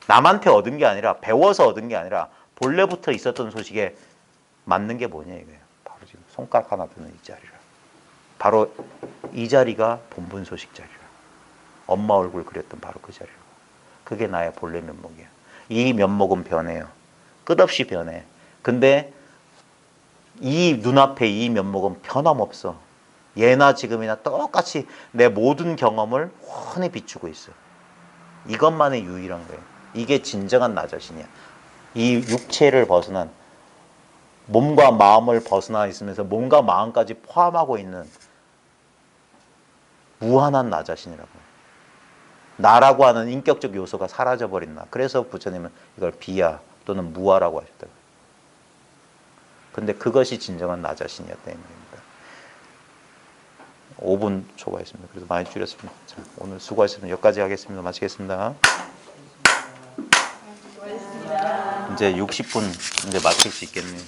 남한테 얻은 게 아니라 배워서 얻은 게 아니라 본래부터 있었던 소식에 맞는 게 뭐냐 이거예요. 바로 지금 손가락 하나 드는 이 자리라. 바로 이 자리가 본분 소식 자리라. 엄마 얼굴 그렸던 바로 그 자리라. 그게 나의 본래 면목이야. 이 면목은 변해요. 끝없이 변해. 근데 이 눈앞에 이 면목은 변함없어. 예나 지금이나 똑같이 내 모든 경험을 훤히 비추고 있어. 이것만의 유일한 거예요. 이게 진정한 나 자신이야. 이 육체를 벗어난, 몸과 마음을 벗어나 있으면서 몸과 마음까지 포함하고 있는 무한한 나 자신이라고. 나라고 하는 인격적 요소가 사라져버린 나. 그래서 부처님은 이걸 비야 또는 무아라고 하셨다고. 근데 그것이 진정한 나 자신이었다 이 말입니다. 5분 초과했습니다. 그래서 많이 줄였습니다. 자, 오늘 수고하셨습니다. 여기까지 하겠습니다. 마치겠습니다. 이제 60분 이제 마칠 수 있겠네요.